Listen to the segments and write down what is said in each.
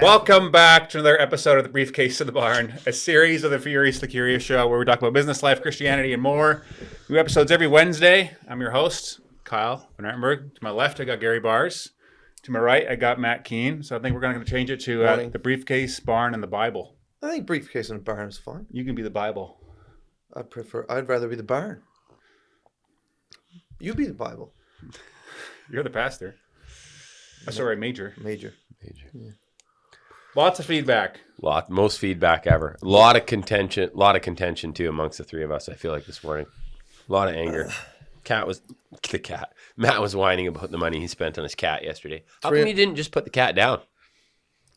Welcome back to another episode of the Briefcase The Barn, a series of the Furious the Curious show where we talk about business, life, Christianity, and more. New episodes every Wednesday. I'm your host, Kyle from Ruitenburg. To my left, I got Gary Baars. To my right, I got Matt Keane. So I think we're going to change it to the Briefcase, Barn, and the Bible. I think Briefcase and the Barn is fine. You can be the Bible. I'd rather be the Barn. You be the Bible. You're the pastor. Sorry, Major. Major. Yeah. Lots of feedback. Most feedback ever. A lot of contention too amongst the three of us. I feel like this morning, a lot of anger. Matt was whining about the money he spent on his cat yesterday. How come he didn't just put the cat down?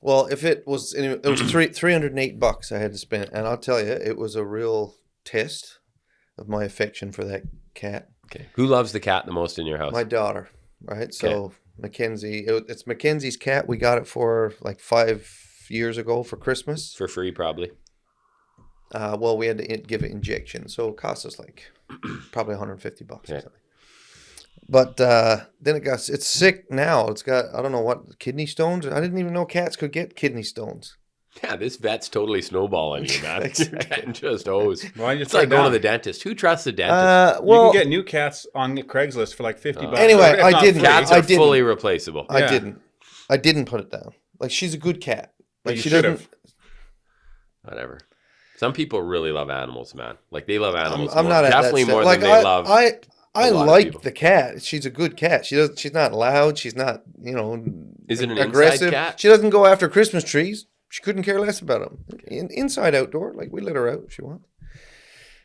Well, if it was $308 I had to spend, and I'll tell you, it was a real test of my affection for that cat. Okay, who loves the cat the most in your house? My daughter, right? So Mackenzie, it's Mackenzie's cat. We got it for like 5 years ago for Christmas. For free, probably. Well, we had to give it injections, so it cost us like probably $150 or something. But then it's sick now. It's got, I don't know what, kidney stones. I didn't even know cats could get kidney stones. Yeah, this vet's totally snowballing you, man. You're getting just hosed. It's like going to the dentist. Who trusts the dentist? Well, you can get new cats on Craigslist for like $50. Anyway, I didn't. Cats are fully replaceable. I didn't put it down. Like, she's a good cat. Like, you she doesn't. Whatever. Some people really love animals, man. Like, they love animals. I'm not definitely more like, than they love. I like the cat. She's a good cat. She's not loud. She's not, Is it an aggressive. inside cat? She doesn't go after Christmas trees. She couldn't care less about them. Inside, outdoor, like we let her out if she wants.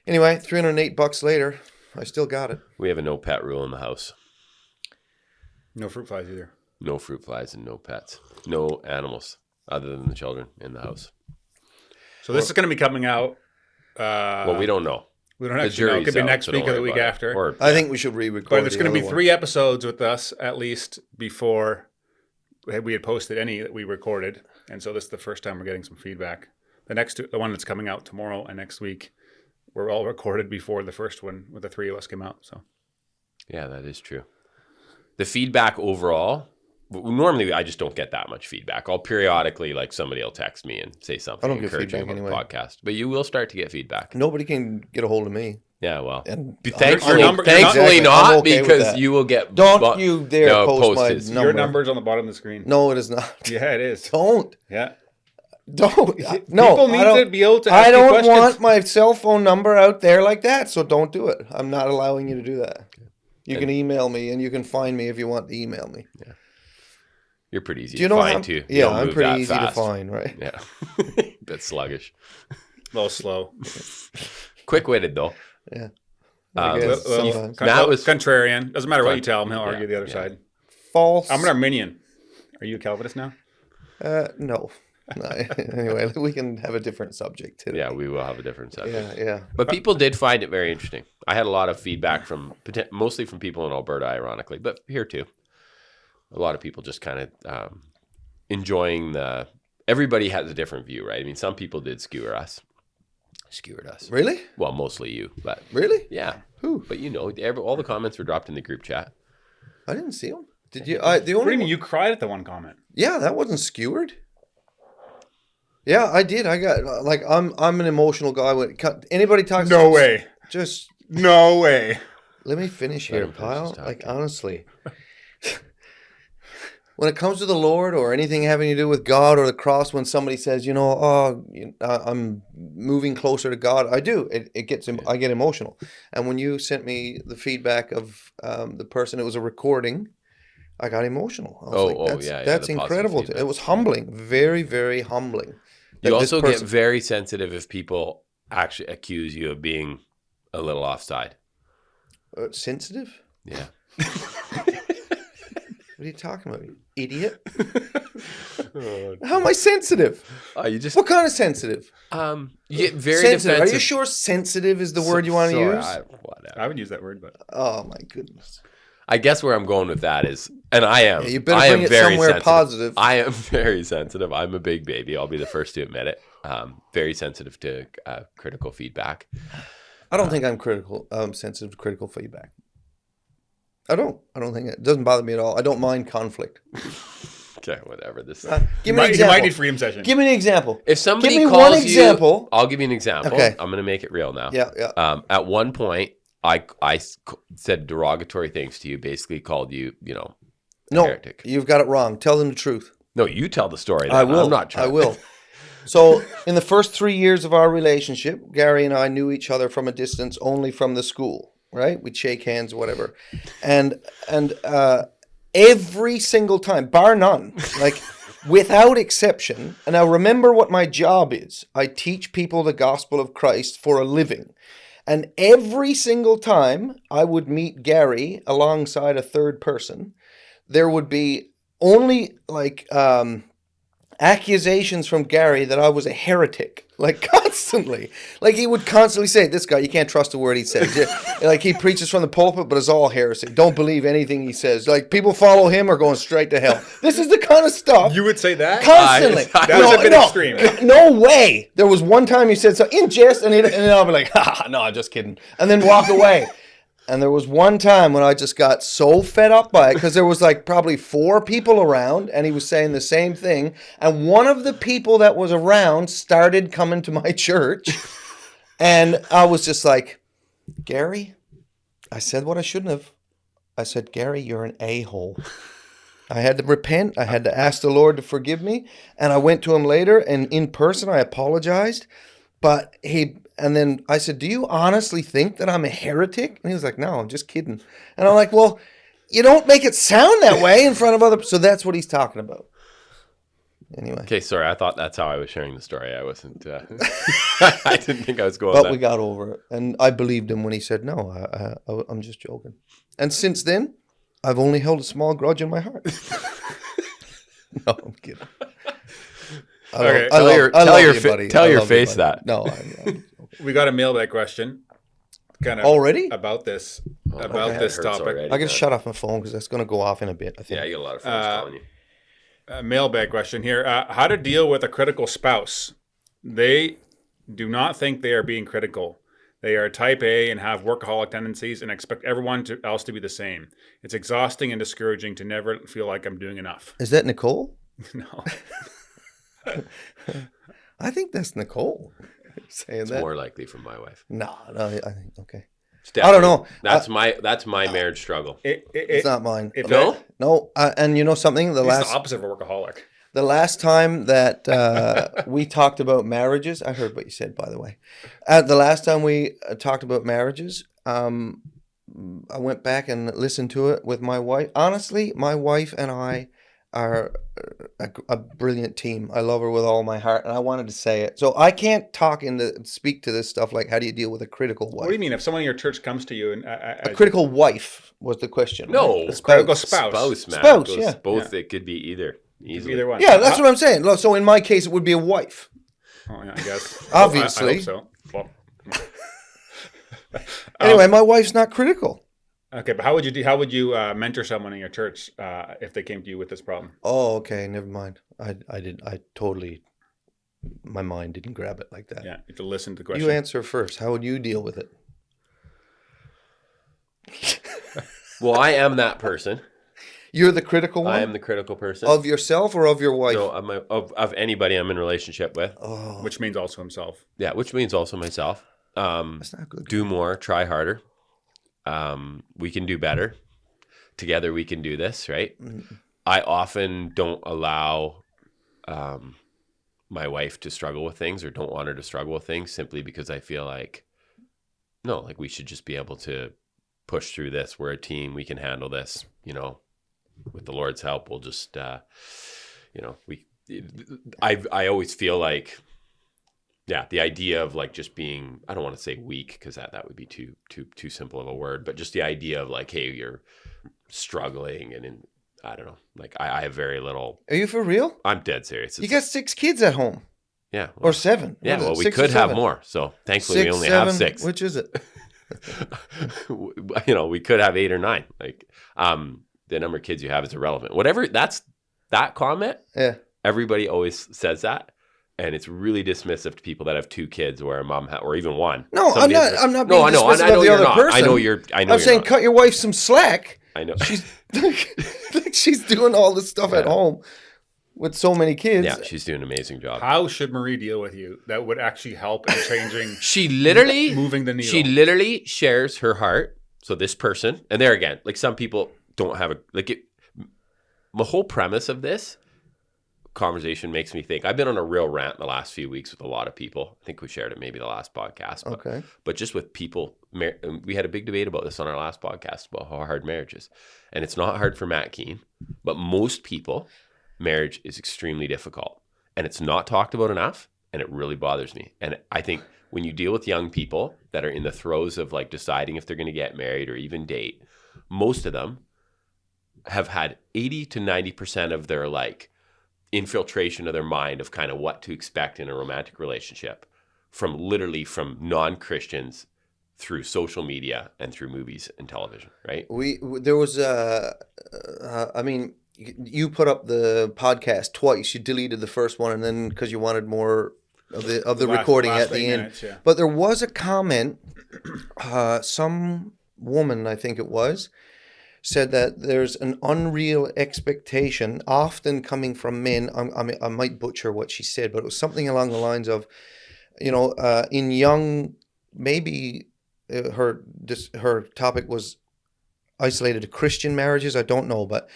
Anyway, $308 later, I still got it. We have a no pet rule in the house. No fruit flies either. No fruit flies and no pets. No animals other than the children in the house. So this is going to be coming out. Well, we don't know. We don't actually know. It could be next week or the week after. I think we should re-record. But there's going to be 3 episodes with us at least before we had posted any that we recorded. And so this is the first time we're getting some feedback. The one that's coming out tomorrow and next week, were all recorded before the first one with the 3 of us came out. So, yeah, that is true. The feedback overall, normally I just don't get that much feedback. I'll periodically, like, somebody will text me and say something encouraging about the podcast. But you will start to get feedback. Nobody can get a hold of me. Yeah, well, and thankfully not, okay, because you will get. Don't you dare post my number. Your number's on the bottom of the screen. No, it is not. Yeah, it is. Don't. Yeah. Don't. No. People need to be able to ask I don't questions. want my cell phone number out there like that, so don't do it. I'm not allowing you to do that. You can email me, and you can find me if you want to email me. Yeah. You're pretty easy to find, too. Yeah, I'm pretty easy to find, right? Yeah. Bit sluggish. A little slow. Quick-witted, though. Yeah. Matt was contrarian. Doesn't matter what you tell him, he'll argue the other side. False. I'm an Arminian. Are you a Calvinist now? No. Anyway, we can have a different subject today. Yeah, we will have a different subject. Yeah. But people did find it very interesting. I had a lot of feedback mostly from people in Alberta, ironically, but here too. A lot of people just kind of enjoying everybody has a different view, right? I mean, some people did skewered us. Really? Well, mostly you, but really? Yeah. Who? But all the comments were dropped in the group chat. I didn't see them. Did you? What do you mean you cried at the one comment? Yeah, that wasn't skewered. Yeah, I did. I got like I'm an emotional guy. When anybody talks, no way. Just no way. Let me finish here, pal. Like honestly. When it comes to the Lord or anything having to do with God or the cross, when somebody says, I'm moving closer to God, I do. I get emotional. And when you sent me the feedback of the person, it was a recording, I got emotional. I was that's incredible. It was humbling, very, very humbling. You also get very sensitive if people actually accuse you of being a little offside. Sensitive? Yeah. What are you talking about, you idiot? How am I sensitive? What kind of sensitive? You get very sensitive. defensive. Are you sure sensitive is the word you want to use? I would use that word, but oh my goodness. I guess where I'm going with that is, and I am. Yeah, you better bring it somewhere sensitive. positive. I am very sensitive. I'm a big baby. I'll be the first to admit it. Very sensitive to critical feedback. I don't think I'm sensitive to critical feedback. I don't think it doesn't bother me at all. I don't mind conflict. Okay, whatever. This. Give me an You example. might need freedom session. Give me an example. If somebody Give me calls one example. I'll give you an example. Okay. I'm going to make it real now. Yeah. At one point, I said derogatory things to you. Basically, called you, a No, heretic. you've got it wrong. Tell them the truth. No, you tell the story. Then. I will. I'm not trying. I will. So, in the first 3 years of our relationship, Gary and I knew each other from a distance only from the school, right? We'd shake hands, whatever. And every single time, bar none, like without exception, and now remember what my job is. I teach people the gospel of Christ for a living. And every single time I would meet Gary alongside a third person, there would be only like accusations from Gary that I was a heretic, like constantly. Like he would constantly say, "This guy, you can't trust a word he says." Like he preaches from the pulpit, but it's all heresy. Don't believe anything he says. Like people follow him or going straight to hell. This is the kind of stuff. You would say that? Constantly. That was a bit extreme. No way. There was one time he said something in jest, and then I'll be like, no, I'm just kidding. And then walk away. And there was one time when I just got so fed up by it because there was like probably 4 people around and he was saying the same thing. And one of the people that was around started coming to my church. And I was just like, Gary, I said what I shouldn't have. I said, Gary, you're an a-hole. I had to repent. I had to ask the Lord to forgive me. And I went to him later and in person I apologized. But and then I said, do you honestly think that I'm a heretic? And he was like, no, I'm just kidding. And I'm like, well, you don't make it sound that way in front of other people. So that's what he's talking about. Anyway. Okay, sorry. I thought that's how I was sharing the story. I wasn't. I didn't think I was going. But we got over it. And I believed him when he said, no, I'm just joking. And since then, I've only held a small grudge in my heart. No, I'm kidding. Tell your face that. No, We got a mailbag question, kind of already about this Hurts topic. already. I gotta shut off my phone because that's gonna go off in a bit. I think. Yeah, you got a lot of friends calling you. A mailbag question here: how to deal with a critical spouse? They do not think they are being critical. They are type A and have workaholic tendencies and expect everyone else to be the same. It's exhausting and discouraging to never feel like I'm doing enough. Is that Nicole? No. I think that's Nicole saying It's that. more likely from my wife. No, I think okay. It's I don't know. That's my marriage struggle. It's not mine. No? No, and you know something? He's the opposite of a workaholic. The last time that we talked about marriages, I heard what you said, by the way. The last time we talked about marriages, I went back and listened to it with my wife. Honestly, my wife and I are a brilliant team. I love her with all my heart, and I wanted to say it. So I can't speak to this stuff like how do you deal with a critical wife? What do you mean? If someone in your church comes to you and A critical wife was the question. No, right? critical spouse. Spouse, man. Spouse, It goes yeah. Both. Yeah. It could be either. Easily. Either one. Yeah, that's what I'm saying. Look, so in my case, it would be a wife. Oh, yeah, I guess. Obviously. I hope so. Well, Anyway, my wife's not critical. okay, but how would you mentor someone in your church if they came to you with this problem? Oh, okay, never mind. I totally, my mind didn't grab it like that. Yeah, you have to listen to the question. You answer first. How would you deal with it? Well, I am that person. You're the critical one? I am the critical person. Of yourself or of your wife? No, of anybody I'm in a relationship with. Oh, Which means also himself. Yeah, which means also myself. that's not good. Do more, try harder. We can do better. Together we can do this, right? Mm. I often don't allow my wife to struggle with things or don't want her to struggle with things simply because I feel like, no, like we should just be able to push through this. We're a team. We can handle this, with the Lord's help. We'll just, I always feel like, yeah, the idea of like just being, I don't want to say weak because that would be too simple of a word, but just the idea of like, hey, you're struggling and I don't know, like I have very little. Are you for real? I'm dead serious. You got 6 kids at home. Yeah. Or 7. Yeah, What is well, it, we 6 or could have 7? more. So thankfully 6, we only 7, have 6. Which is it? We could have 8 or 9. Like the number of kids you have is irrelevant. Whatever, that comment, Yeah. everybody always says that. And it's really dismissive to people that have 2 kids or a mom or even 1. No, Somebody has- I'm not being No, I know. dismissive I know of the you're other not. person. I know you're I'm saying not. cut your wife some slack. I know. She's like she's doing all this stuff at Yeah. home with so many kids. Yeah, she's doing an amazing job. How should Marie deal with you that would actually help in changing, She literally moving the needle? She literally shares her heart. So this person, and there again, like some people don't have the whole premise of this conversation makes me think. I've been on a real rant the last few weeks with a lot of people. I think we shared it maybe the last podcast. But just with people, we had a big debate about this on our last podcast about how hard marriage is. And it's not hard for Matt Keane, but most people, marriage is extremely difficult. And it's not talked about enough, and it really bothers me. And I think when you deal with young people that are in the throes of like deciding if they're going to get married or even date, most of them have had 80 to 90% of their like infiltration of their mind of kind of what to expect in a romantic relationship from non-Christians through social media and through movies and television, right? There was I mean, you put up the podcast twice. You deleted the first one, and then because you wanted more of the recording at the end. Minutes, yeah. But there was a comment. Some woman, I think it was, said that there's an unreal expectation, often coming from men. I might butcher what she said, but it was something along the lines of, in young, maybe her topic was isolated to Christian marriages. I don't know, but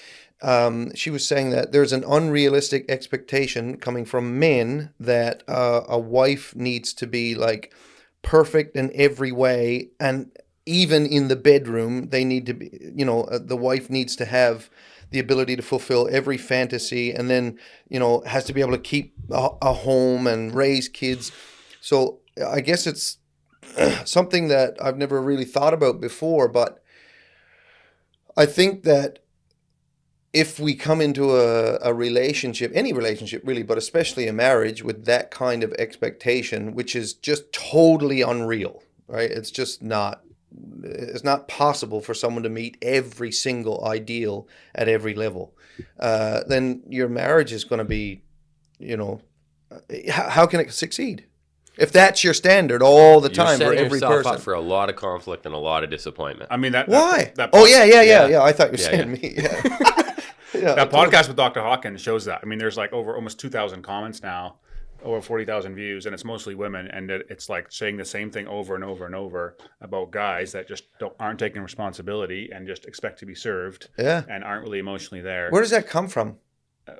she was saying that there's an unrealistic expectation coming from men that a wife needs to be like perfect in every way, and even in the bedroom, they need to be, the wife needs to have the ability to fulfill every fantasy, and then, has to be able to keep a home and raise kids. So I guess it's something that I've never really thought about before, but I think that if we come into a relationship, any relationship really, but especially a marriage with that kind of expectation, which is just totally unreal, right? It's not possible for someone to meet every single ideal at every level. Then your marriage is going to be, how can it succeed? If that's your standard all the time for every person. Up for a lot of conflict and a lot of disappointment. I mean, why? That yeah. I thought you were saying me. Yeah. That podcast with Dr. Hawkins shows that. I mean, there's like over almost 2,000 comments now, over 40,000 views, and it's mostly women, and it's like saying the same thing over and over and over about guys that just aren't taking responsibility and just expect to be served, and aren't really emotionally there. Where does that come from?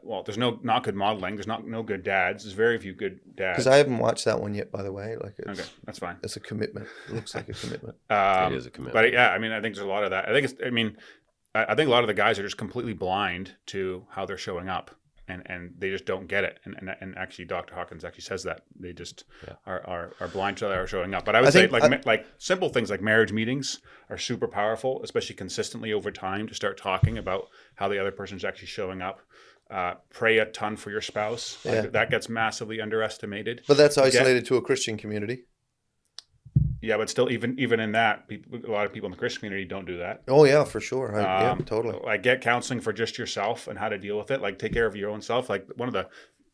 Well, there's not good modeling. There's no good dads. There's very few good dads. Because I haven't watched that one yet, by the way. Okay, that's fine. It's a commitment. It looks like a commitment. It is a commitment. But yeah, I mean, I think there's a lot of that. I think a lot of the guys are just completely blind to how they're showing up, and they just don't get it. And actually, Dr. Hawkins actually says that they just are blind to how they're showing up. But I would say like simple things like marriage meetings are super powerful, especially consistently over time, to start talking about how the other person's actually showing up. Pray a ton for your spouse. That gets massively underestimated. But that's isolated to a Christian community. Yeah, but still, even in that, a lot of people in the Christian community don't do that. Oh yeah, for sure. Totally. Like get counseling for just yourself and how to deal with it. Like take care of your own self. Like one of the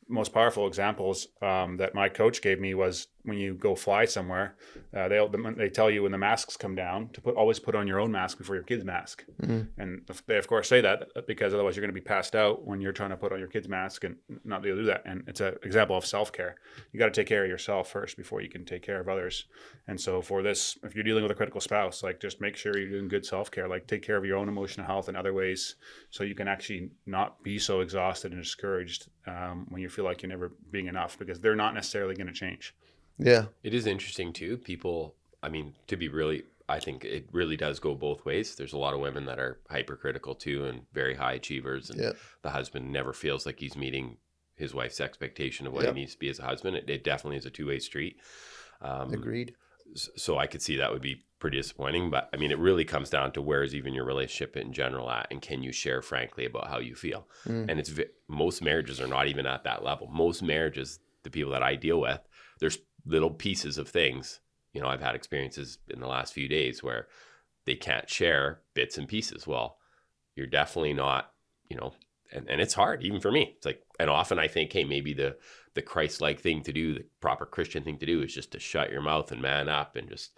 most powerful examples that my coach gave me was when you go fly somewhere, they tell you when the masks come down to always put on your own mask before your kid's mask. Mm-hmm. And they of course say that because otherwise you're going to be passed out when you're trying to put on your kid's mask and not be able to do that. And it's an example of self-care. You got to take care of yourself first before you can take care of others. And so for this, if you're dealing with a critical spouse, like just make sure you're doing good self-care, like take care of your own emotional health in other ways so you can actually not be so exhausted and discouraged when you feel like you're never being enough, because they're not necessarily going to change. Yeah. It is interesting too. People, I mean, I think it really does go both ways. There's a lot of women that are hypercritical too and very high achievers, and the husband never feels like he's meeting his wife's expectation of what he needs to be as a husband. It definitely is a two-way street. Agreed. So I could see that would be pretty disappointing, but I mean, it really comes down to where is even your relationship in general at, and can you share frankly about how you feel? And most marriages are not even at that level. Most marriages, the people that I deal with, there's little pieces of things. I've had experiences in the last few days where they can't share bits and pieces. Well, you're definitely not, and it's hard even for me. It's like, and often I think, hey, maybe the Christ-like thing to do, the proper Christian thing to do is just to shut your mouth and man up and just,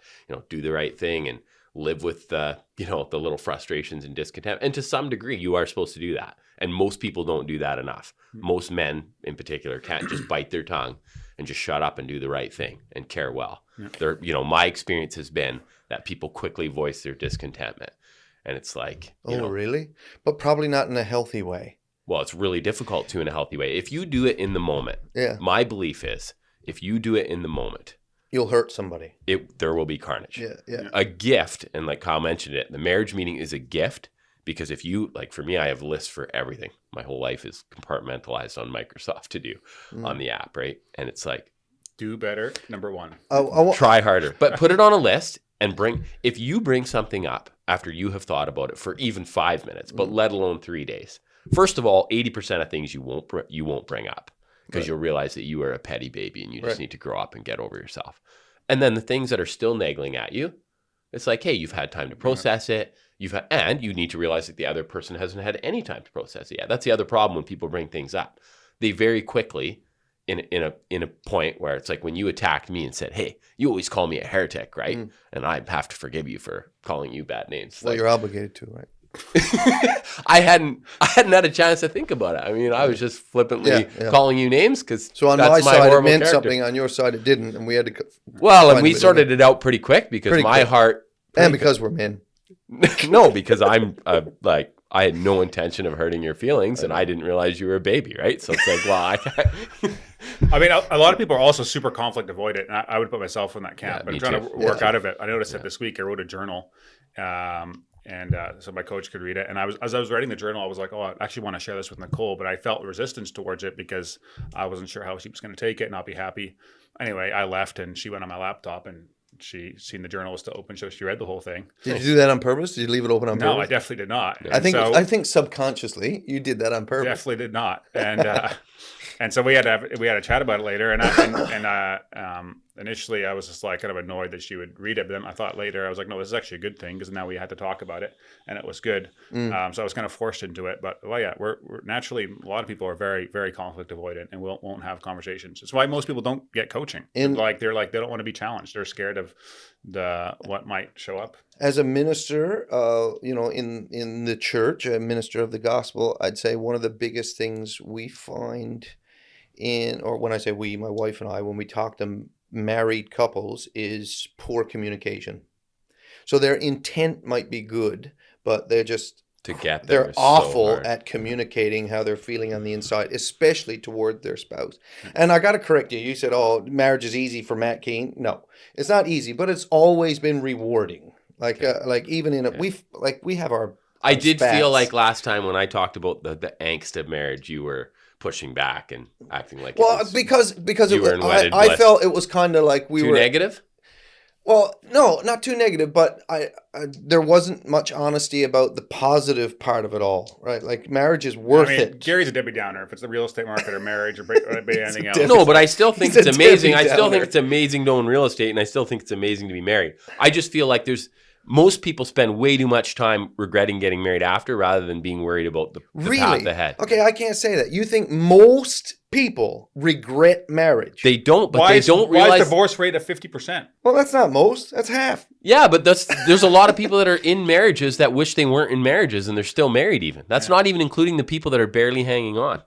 do the right thing and live with the little frustrations and discontent. And to some degree, you are supposed to do that. And most people don't do that enough. Most men in particular can't just bite their tongue and just shut up and do the right thing and care well. My experience has been that people quickly voice their discontentment. And it's like, really? But probably not in a healthy way. Well, it's really difficult to in a healthy way. If you do it in the moment, my belief is if you do it in the moment, you'll hurt somebody. There will be carnage. Yeah. A gift, and like Kyle mentioned it, the marriage meeting is a gift because if you, like for me, I have lists for everything. My whole life is compartmentalized on Microsoft to do on the app, right? And it's like, do better, number one. Try harder, but put it on a list and if you bring something up after you have thought about it for even 5 minutes, but let alone 3 days. First of all, 80% of things you won't bring up because you'll realize that you are a petty baby and you just need to grow up and get over yourself. And then the things that are still nagging at you, it's like, hey, you've had time to process it. And you need to realize that the other person hasn't had any time to process it yet. That's the other problem when people bring things up. They very quickly, in a point where it's like when you attacked me and said, hey, you always call me a heretic, right? And I have to forgive you for calling you bad names. Well, you're obligated to, right? I hadn't had a chance to think about it. I mean, I was just flippantly calling you names because so on my side it meant something, on your side it didn't, and we had to. And we sorted it out pretty quick because heart, and because we're men. No, because I'm I had no intention of hurting your feelings, and I didn't realize you were a baby, right? So it's like, well, I mean, a lot of people are also super conflict avoidant, and I would put myself in that camp. But I'm trying to work out of it. I noticed that this week I wrote a journal. So my coach could read it. And as I was writing the journal, I was like, oh, I actually want to share this with Nicole, but I felt resistance towards it because I wasn't sure how she was going to take it and not be happy. Anyway, I left and she went on my laptop and she seen the journal was still open, so she read the whole thing. Did you do that on purpose? Did you leave it open on purpose? No, I definitely did not. I think subconsciously you did that on purpose. Definitely did not. And so we had a chat about it later. And initially I was just like kind of annoyed that she would read it. But then I thought later, I was like, no, this is actually a good thing because now we had to talk about it and it was good. So I was kind of forced into it. But we're naturally, a lot of people are very, very conflict avoidant and won't have conversations. It's why most people don't get coaching. They don't want to be challenged. They're scared of what might show up. As a minister, in the church, a minister of the gospel, I'd say one of the biggest things we find or when I say we, my wife and I, when we talk to married couples, is poor communication. So their intent might be good, but they're just they're awful at communicating how they're feeling on the inside, especially toward their spouse. And I got to correct you. You said, "Oh, marriage is easy for Matt Keane." No, it's not easy, but it's always been rewarding. Even in we have our. I did feel like last time when I talked about the angst of marriage, you were pushing back and acting like because it was, I felt it was kind of like we were negative. Well, no, not too negative, but there wasn't much honesty about the positive part of it all, right? Like marriage is worth it. Gary's a Debbie Downer. If it's the real estate market or marriage or anything else. No, but I still think it's amazing. I still think it's amazing to own real estate, and I still think it's amazing to be married. I just feel like most people spend way too much time regretting getting married after rather than being worried about the path ahead. Okay, I can't say that. You think most people regret marriage? They don't, but they don't realize... Why is divorce rate at 50%? Well, that's not most. That's half. Yeah, but there's a lot of people that are in marriages that wish they weren't in marriages and they're still married even. That's not even including the people that are barely hanging on.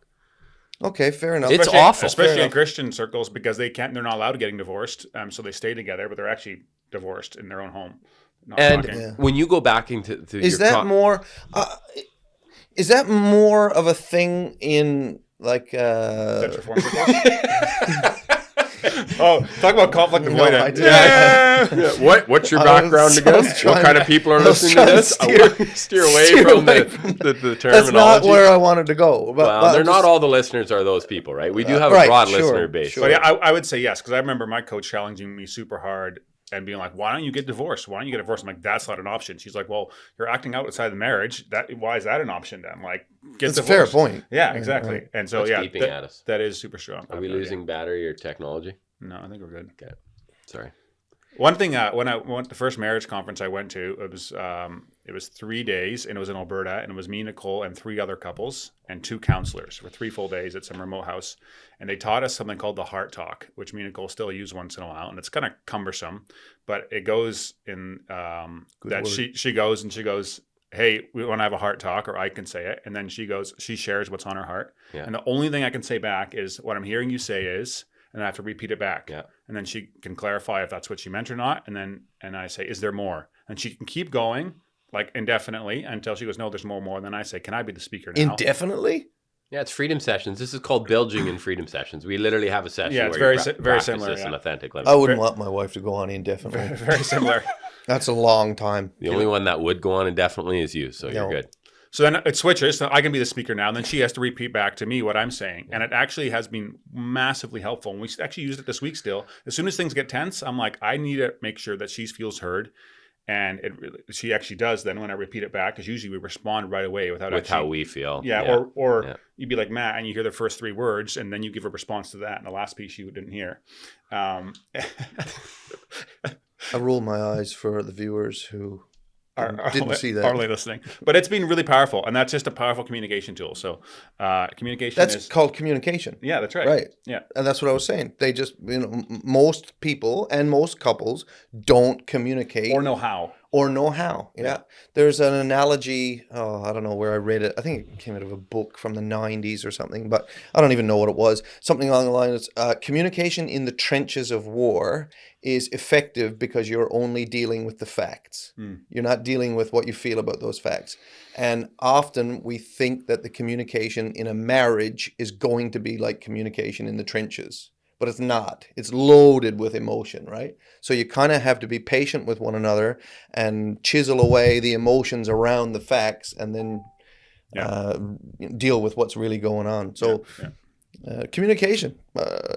Okay, fair enough. It's awful. Especially in Christian circles because they're not allowed getting divorced, so they stay together, but they're actually divorced in their own home. When you go back into is that more of a thing in like Oh, talk about conflict avoidance. What's your background again? What kind of people are listening to this? Steer away from the terminology. That's not where I wanted to go. But they're not all the listeners are those people, right? We do have a broad listener base. Sure. But yeah, I would say yes, because I remember my coach challenging me super hard and being like, why don't you get divorced? Why don't you get divorced? I'm like, that's not an option. She's like, well, you're acting outside the marriage. Why is that an option then? Like, get divorced. That's a fair point. Yeah, exactly. Right. And so, beeping at us. That is super strong. Are we losing battery or technology? No, I think we're good. Okay. Sorry. One thing, when I went to the first marriage conference I went to, it was 3 days, and it was in Alberta, and it was me, Nicole, and 3 other couples, and 2 counselors for 3 full days at some remote house. And they taught us something called the heart talk, which me and Nicole still use once in a while, and it's kind of cumbersome, but it goes in that she goes, hey, we want to have a heart talk, or I can say it. And then she shares what's on her heart. Yeah. And the only thing I can say back is what I'm hearing you say is, and I have to repeat it back. Yeah. And then she can clarify if that's what she meant or not. And I say, is there more? And she can keep going like indefinitely until she goes, no, there's more. And then I say, can I be the speaker now? Indefinitely? Yeah, it's freedom sessions. This is called bilging in freedom sessions. We literally have a session. Yeah, it's where very you very practice similar, this in yeah. authentic I living. wouldn't want my wife to go on indefinitely. Very similar. That's a long time. The only one that would go on indefinitely is you, so you're No. good. So then it switches. So I can be the speaker now. And then she has to repeat back to me what I'm saying. And it actually has been massively helpful. And we actually used it this week still. As soon as things get tense, I'm like, I need to make sure that she feels heard. And she actually does then when I repeat it back, because usually we respond right away without With actually, how we feel. Yeah, or Yeah. you'd be like, Matt, and you hear the first 3 words, and then you give a response to that. And the last piece you didn't hear. I roll my eyes for the viewers who didn't see that. Are only listening. But it's been really powerful. And that's just a powerful communication tool. So communication That's called communication. Yeah, that's right. Right. Yeah. And that's what I was saying. They just, most people and most couples don't communicate. Or know how. Yeah. There's an analogy. Oh, I don't know where I read it. I think it came out of a book from the 90s or something, but I don't even know what it was. Something along the lines of communication in the trenches of war is effective because you're only dealing with the facts. You're not dealing with what you feel about those facts. And often we think that the communication in a marriage is going to be like communication in the trenches. But it's not. It's loaded with emotion, right? So you kind of have to be patient with one another and chisel away the emotions around the facts, and then deal with what's really going on. So communication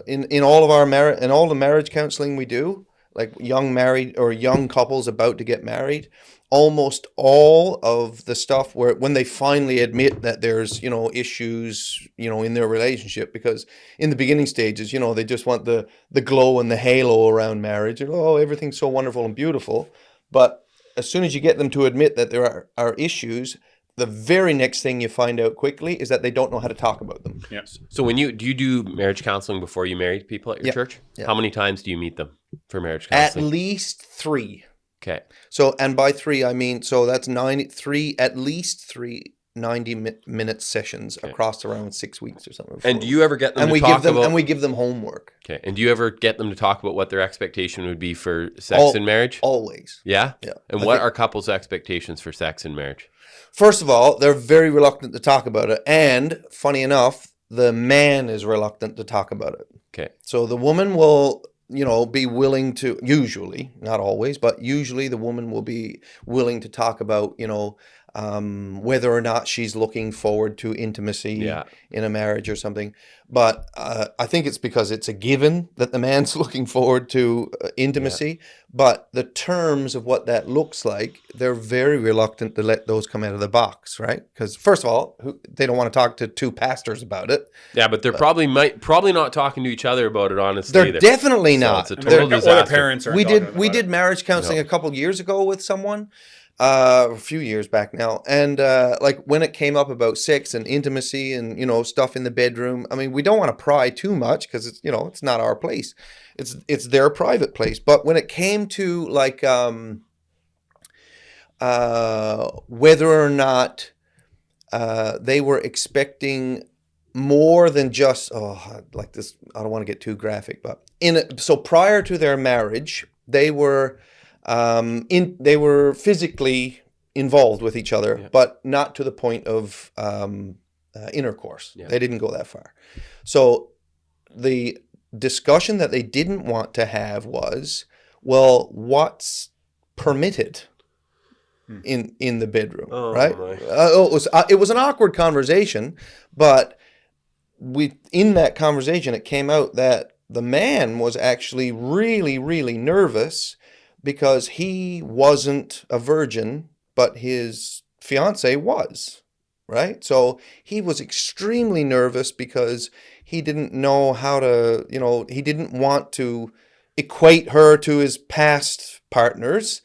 in all of our in all the marriage counseling we do, like young married or young couples about to get married, almost all of the stuff where when they finally admit that there's, issues, in their relationship, because in the beginning stages, they just want the glow and the halo around marriage and, everything's so wonderful and beautiful. But as soon as you get them to admit that there are issues, the very next thing you find out quickly is that they don't know how to talk about them. Yes. So do you do marriage counseling before you marry people at your church? Yeah. How many times do you meet them for marriage At counseling? least 3. Okay. So, and by 3, I mean, so that's at least 3 90-minute sessions across around 6 weeks or something. And do you ever get them to we talk give them about... and we give them homework. Okay. And do you ever get them to talk about what their expectation would be for sex in marriage? Always. Yeah? Yeah. And what are couples' expectations for sex in marriage? First of all, they're very reluctant to talk about it. And funny enough, the man is reluctant to talk about it. Okay. So the woman will, be willing to, usually, not always, but usually the woman will be willing to talk about, whether or not she's looking forward to intimacy in a marriage or something. But I think it's because it's a given that the man's looking forward to intimacy. Yeah. But the terms of what that looks like, they're very reluctant to let those come out of the box, right? Because first of all, they don't want to talk to 2 pastors about it. Yeah, but they're probably not talking to each other about it honestly. They're either. definitely not. So it's a total disaster. Or the parents are. We did marriage counseling a couple of years ago with someone. A few years back now, and like when it came up about sex and intimacy and stuff in the bedroom, I mean, we don't want to pry too much because it's it's not our place, it's their private place. But when it came to like whether or not they were expecting more than just like this, I don't want to get too graphic, but so prior to their marriage, they were physically involved with each other, but not to the point of intercourse. Yeah. They didn't go that far. So the discussion that they didn't want to have was, well, what's permitted in the bedroom, right? It was an awkward conversation, but in that conversation, it came out that the man was actually really, really nervous because he wasn't a virgin, but his fiance was, right? So he was extremely nervous because he didn't know how to, he didn't want to equate her to his past partners.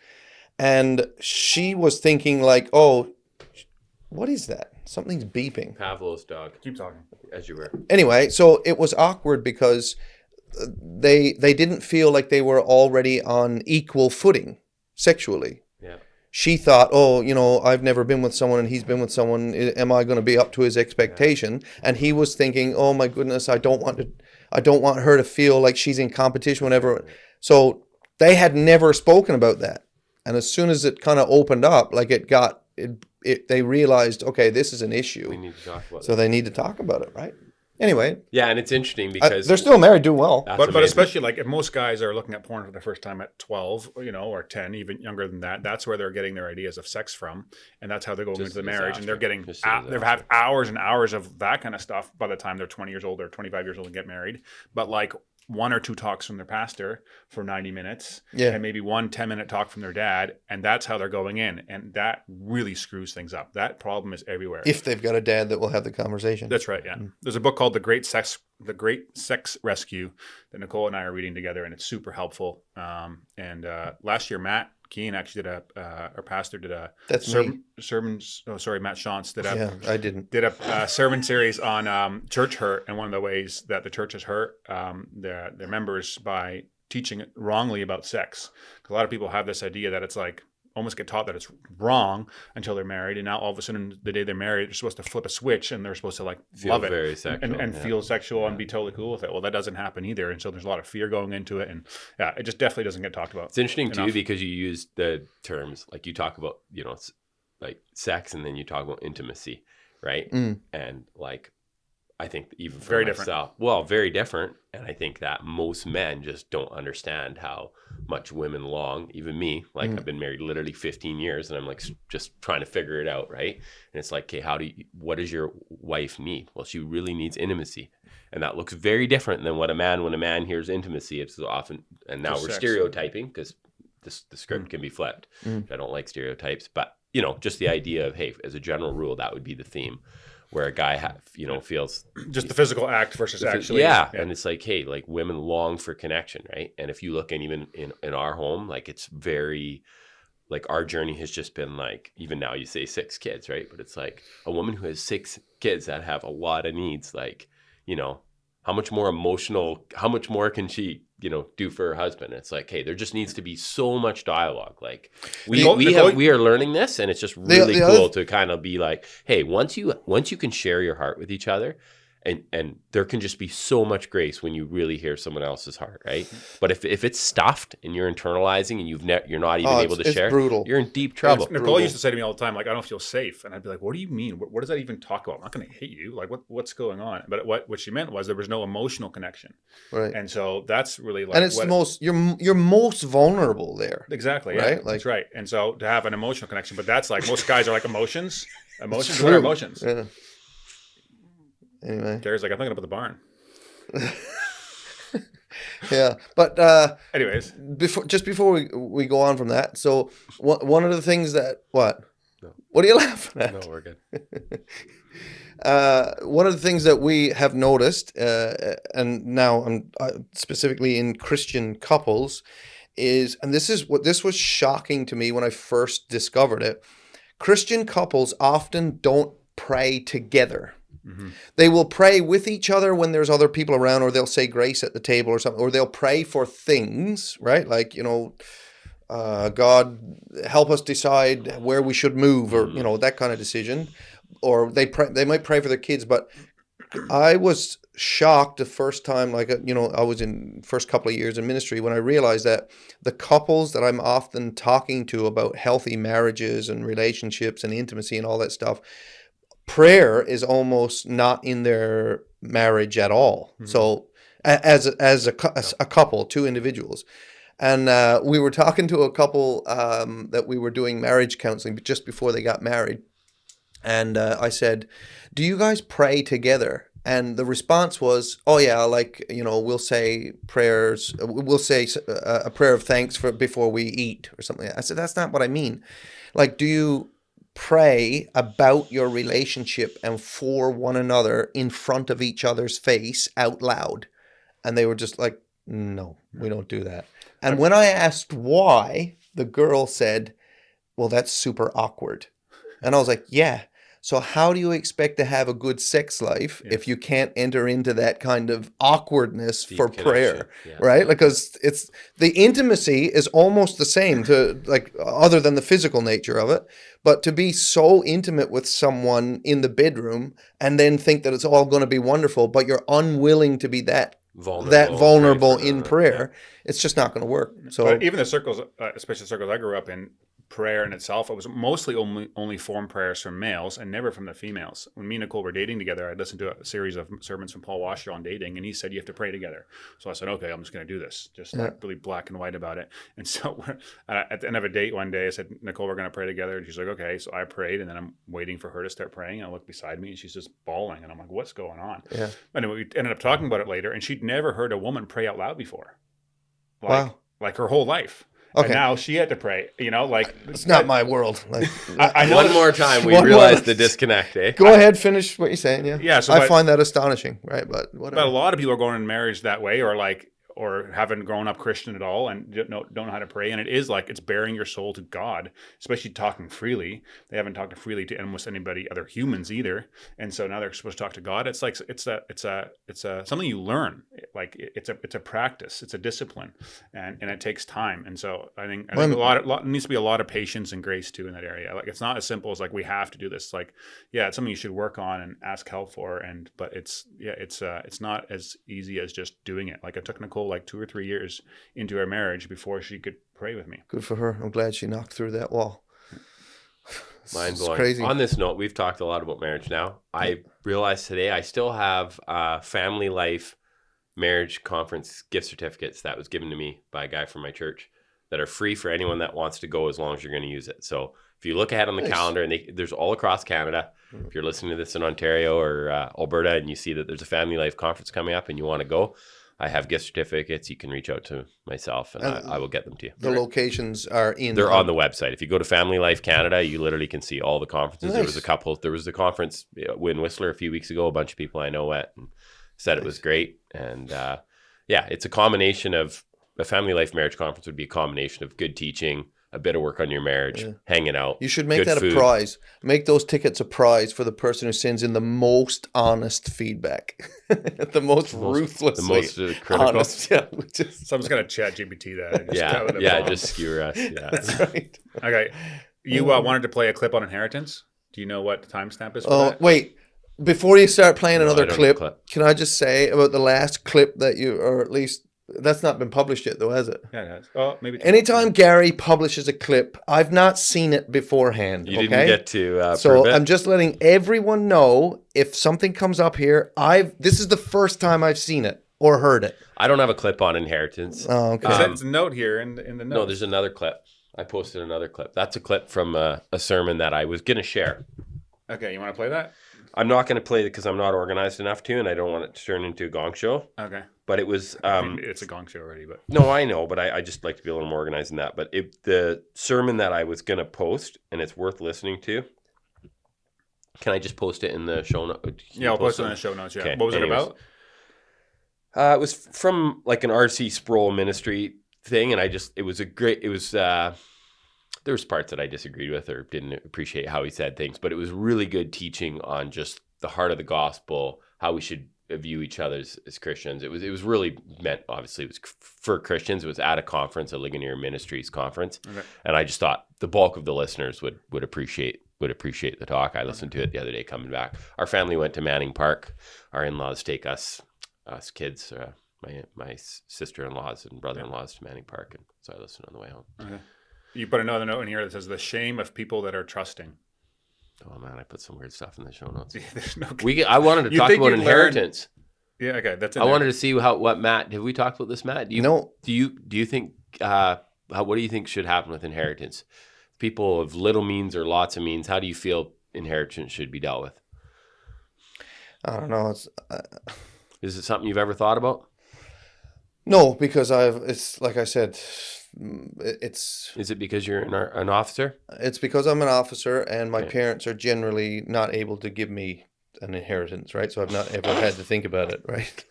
And she was thinking like, oh, what is that? Something's beeping. Pavlov's dog. Keep talking. As you were. Anyway, so it was awkward because they didn't feel like they were already on equal footing sexually. Yeah. she thought, oh, I've never been with someone and he's been with someone. Am I going to be up to his expectation? And he was thinking, oh my goodness, I don't want her to feel like she's in competition whenever. So they had never spoken about that. And as soon as it kind of opened up, like they realized, okay, this is an issue. We need to talk about so they need to talk about it, right? Anyway, yeah, and it's interesting because they're still married, doing well. But especially like if most guys are looking at porn for the first time at 12, or 10, even younger than that, that's where they're getting their ideas of sex from, and that's how they're going into the marriage, and they're getting they have hours and hours of that kind of stuff by the time they're 20 years old or 25 years old and get married. But like 1 or 2 talks from their pastor for 90 minutes, and maybe 1 10-minute talk from their dad, and that's how they're going in, and that really screws things up. That problem is everywhere. If they've got a dad that will have the conversation. That's right. Yeah, there's a book called The Great Sex Rescue that Nicole and I are reading together, and it's super helpful. And last year, Matt Keane actually did our pastor did a sermons. Oh, sorry, Matt Shantz did a. Yeah, I didn't. Did a sermon series on church hurt, and one of the ways that the church has hurt their members by teaching wrongly about sex. Because a lot of people have this idea that it's like almost get taught that it's wrong until they're married, and now all of a sudden the day they're married they're supposed to flip a switch and they're supposed to like feel love it very sexual, and feel sexual and be totally cool with it. Well, that doesn't happen either, and so there's a lot of fear going into it, and it just definitely doesn't get talked about. It's interesting enough. too because you use the terms like you talk about it's like sex, and then you talk about intimacy, right? And like I think even for very myself, very different. And I think that most men just don't understand how much women long, even me, like I've been married literally 15 years and I'm like just trying to figure it out. Right. And it's like, okay, what does your wife need? Well, she really needs intimacy. And that looks very different than when a man hears intimacy, it's often, and now we're stereotyping because the script can be flipped. I don't like stereotypes, but just the idea of, hey, as a general rule, that would be the theme. Where a guy, feels just the physical act versus actually, and it's like, hey, like women long for connection, right? And if you look even in our home, like it's very, like our journey has just been like, even now you say 6 kids, right? But it's like a woman who has 6 kids that have a lot of needs, like, how much more can she, do for her husband? It's like, hey, there just needs to be so much dialogue. Like we are learning this, and it's just really cool to kind of be like, hey, once you can share your heart with each other, and there can just be so much grace when you really hear someone else's heart, right? But if it's stuffed and you're internalizing and you're not even able to share, brutal. You're in deep trouble. Nicole used to say to me all the time, like, I don't feel safe, and I'd be like, what do you mean? What does that even talk about? I'm not going to hate you. Like, what's going on? But what she meant was there was no emotional connection, right? And so that's really like, and it's you're most vulnerable there. Exactly, right? Yeah, Like, that's right. And so to have an emotional connection, but that's like most guys are like emotions. What are emotions? Yeah. Anyway, Gary's like, I'm thinking about the barn. Yeah, but anyways, before we go on from that, so one of the things that what are you laughing at? No, we're good. One of the things that we have noticed, and now I'm specifically in Christian couples, is, and this was shocking to me when I first discovered it. Christian couples often don't pray together. They will pray with each other when there's other people around, or they'll say grace at the table or something, or they'll pray for things, right? Like, God, help us decide where we should move, or, that kind of decision. Or they might pray for their kids. But I was shocked the first time, like, I was in first couple of years in ministry when I realized that the couples that I'm often talking to about healthy marriages and relationships and intimacy and all that stuff, prayer is almost not in their marriage at all. So as a couple, 2 individuals. And we were talking to a couple that we were doing marriage counseling just before they got married. And I said, do you guys pray together? And the response was, oh yeah, like, we'll say prayers, we'll say a prayer of thanks before we eat or something. I said, that's not what I mean. Like, do you pray about your relationship and for one another in front of each other's face out loud? And they were just like, no, we don't do that. And when I asked why, the girl said, well, that's super awkward. And I was like, yeah, So how do you expect to have a good sex life if you can't enter into that kind of awkwardness for prayer, right? Because it's the intimacy is almost the same to like other than the physical nature of it, but to be so intimate with someone in the bedroom and then think that it's all going to be wonderful, but you're unwilling to be that vulnerable in prayer, it's just not going to work. So but even the circles, especially the circles I grew up in, prayer in itself, it was mostly only form prayers from males and never from the females. When me and Nicole were dating together, I listened to a series of sermons from Paul Washer on dating, and he said you have to pray together. So I said, okay, I'm just going to do this, just like really black and white about it. And so at the end of a date one day, I said, Nicole, we're going to pray together, and she's like, okay. So I prayed, and then I'm waiting for her to start praying, and I look beside me, and she's just bawling, and I'm like, what's going on? Yeah. Anyway, we ended up talking about it later, and she'd never heard a woman pray out loud before, like her whole life. Okay. And now she had to pray, like... It's not my world. Like, I know. One more time, we realized the disconnect, eh? Go ahead, finish what you're saying, yeah. Yeah, so I find that astonishing, right? But whatever. But a lot of people are going in marriage that way, or haven't grown up Christian at all and don't know how to pray. And it is like it's bearing your soul to God, especially talking freely. They haven't talked freely to almost anybody, other humans either. And so now they're supposed to talk to God. It's like it's something you learn. Like it's a practice. It's a discipline, and it takes time. And so I think a lot needs to be a lot of patience and grace too in that area. Like it's not as simple as like we have to do this. Like it's something you should work on and ask help for. But it's not as easy as just doing it. Like it took Nicole like 2 or 3 years into our marriage before she could pray with me. Good for her. I'm glad she knocked through that wall. Mind blowing. Crazy. On this note, we've talked a lot about marriage now. I realized today I still have Family Life Marriage Conference gift certificates that was given to me by a guy from my church that are free for anyone that wants to go as long as you're going to use it. So if you look ahead on the calendar, and there's all across Canada. If you're listening to this in Ontario or Alberta and you see that there's a Family Life Conference coming up and you want to go, I have gift certificates. You can reach out to myself and I will get them to you. The locations are They're on the website. If you go to Family Life Canada, you literally can see all the conferences. Nice. There was a conference in Whistler a few weeks ago. A bunch of people I know went and said it was great. And it's a combination of a Family Life Marriage Conference would be a combination of good teaching, a bit of work on your marriage, hanging out. You should make that a prize. Make those tickets a prize for the person who sends in the most honest feedback. the most ruthless. The most critical. Honest, so I'm just going to chat GPT that. And just skewer us. Yeah. That's right. Okay. You wanted to play a clip on inheritance. Do you know what the timestamp is for that? Wait. Before you start playing another clip, can I just say about the last clip that or at least... That's not been published yet, though, has it? Yeah, it has. Oh, maybe. Anytime Gary publishes a clip, I've not seen it beforehand. You didn't get to so I'm just letting everyone know if something comes up here. This is the first time I've seen it or heard it. I don't have a clip on inheritance. Oh, okay. There's a note here in the notes. No, there's another clip. I posted another clip. That's a clip from a sermon that I was going to share. Okay, you want to play that? I'm not going to play it because I'm not organized enough to, and I don't want it to turn into a gong show. Okay. But it was... it's a gong show already, but... No, I know, but I just like to be a little more organized than that. But the sermon that I was going to post, and it's worth listening to, can I just post it in the show notes? Yeah, I'll post it in the show notes, yeah. Okay. What was it about? It was from like an R.C. Sproul ministry thing, and there was parts that I disagreed with or didn't appreciate how he said things, but it was really good teaching on just the heart of the gospel, how we should view each other as Christians. It was really meant, obviously, it was for Christians. It was at a conference, a Ligonier Ministries conference, and I just thought the bulk of the listeners would appreciate the talk. I listened to it the other day coming back. Our family went to Manning Park. Our in-laws take us kids, my sister-in-laws and brother-in-laws to Manning Park, and so I listened on the way home. Okay. You put another note in here that says the shame of people that are trusting. Oh man, I put some weird stuff in the show notes. No, I wanted to talk about inheritance. Yeah, okay, that's. I wanted to see what Matt. Have we talked about this, Matt? No. Do you think? What do you think should happen with inheritance? People of little means or lots of means. How do you feel inheritance should be dealt with? I don't know. Is it something you've ever thought about? No, because it's like I said. Is it because you're an officer? It's because I'm an officer and my parents are generally not able to give me an inheritance, right? So I've not ever had to think about it, right?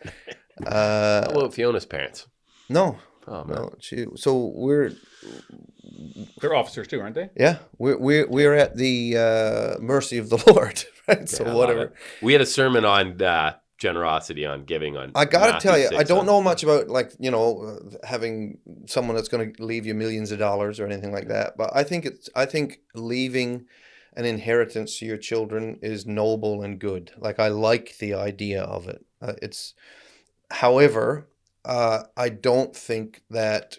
How about Fiona's parents? No. Oh, man. No. So They're officers too, aren't they? Yeah, we're at the mercy of the Lord, right? So Yeah, I love whatever. it. We had a sermon on generosity, on giving, on I gotta Matthew tell you, 6 I don't on- know much about having someone that's going to leave you millions of dollars or anything like that. But I think leaving an inheritance to your children is noble and good. Like I like the idea of it. However, I don't think that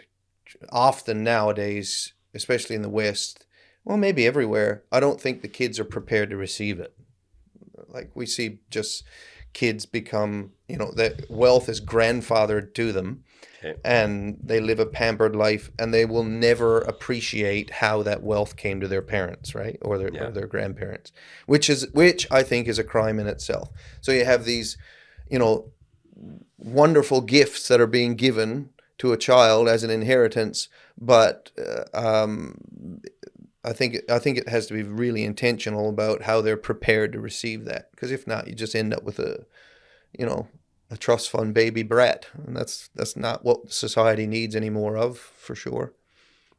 often nowadays, especially in the West, well, maybe everywhere, I don't think the kids are prepared to receive it. Like we see just kids become, that wealth is grandfathered to them, Okay. and they live a pampered life, and they will never appreciate how that wealth came to their parents, right? Or their grandparents, which I think is a crime in itself. So you have these, wonderful gifts that are being given to a child as an inheritance, but I think it has to be really intentional about how they're prepared to receive that. Because if not, you just end up with a trust fund baby brat, and that's not what society needs any more of, for sure.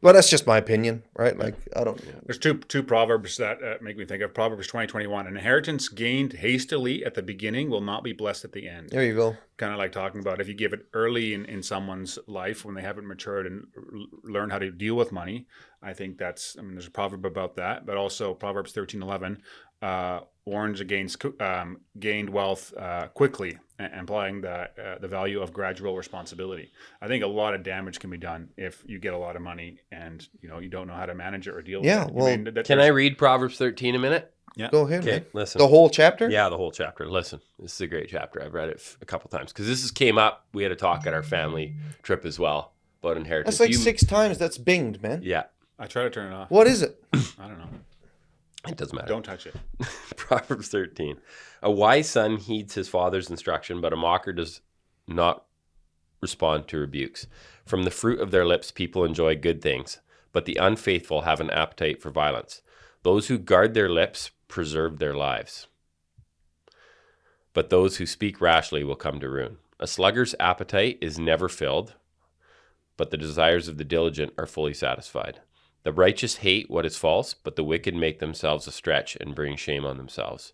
But that's just my opinion, right? Like I don't. There's two proverbs that make me think of Proverbs 20:21. An inheritance gained hastily at the beginning will not be blessed at the end. There you go. Kind of like talking about if you give it early in someone's life when they haven't matured and learn how to deal with money. I think there's a proverb about that, but also Proverbs 13:11 warns against gained wealth quickly, implying the value of gradual responsibility. I think a lot of damage can be done if you get a lot of money and you don't know how to manage it or deal with it. Well, Can I read Proverbs 13 a minute? Yeah. Go ahead. Okay, Man. listen. The whole chapter? Yeah, the whole chapter. Listen, this is a great chapter. I've read it a couple times because this came up. We had a talk at our family trip as well about inheritance. That's like 6 times. That's binged, man. Yeah. I try to turn it off. What is it? I don't know. It doesn't matter. Don't touch it. Proverbs 13. A wise son heeds his father's instruction, but a mocker does not respond to rebukes. From the fruit of their lips, people enjoy good things, but the unfaithful have an appetite for violence. Those who guard their lips preserve their lives, but those who speak rashly will come to ruin. A sluggard's appetite is never filled, but the desires of the diligent are fully satisfied. The righteous hate what is false, but the wicked make themselves a stretch and bring shame on themselves.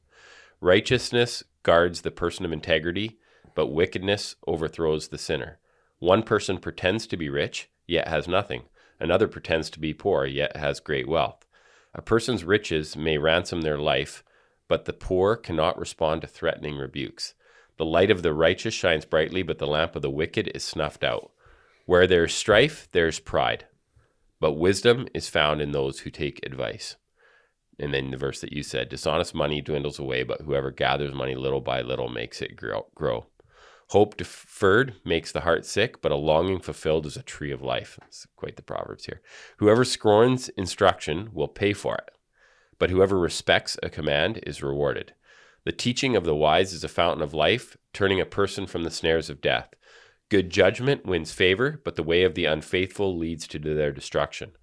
Righteousness guards the person of integrity, but wickedness overthrows the sinner. One person pretends to be rich, yet has nothing. Another pretends to be poor, yet has great wealth. A person's riches may ransom their life, but the poor cannot respond to threatening rebukes. The light of the righteous shines brightly, but the lamp of the wicked is snuffed out. Where there is strife, there is pride, but wisdom is found in those who take advice. And then the verse that you said, dishonest money dwindles away, but whoever gathers money little by little makes it grow. Hope deferred makes the heart sick, but a longing fulfilled is a tree of life. It's quite the Proverbs here. Whoever scorns instruction will pay for it, but whoever respects a command is rewarded. The teaching of the wise is a fountain of life, turning a person from the snares of death. Good judgment wins favor, but the way of the unfaithful leads to their destruction.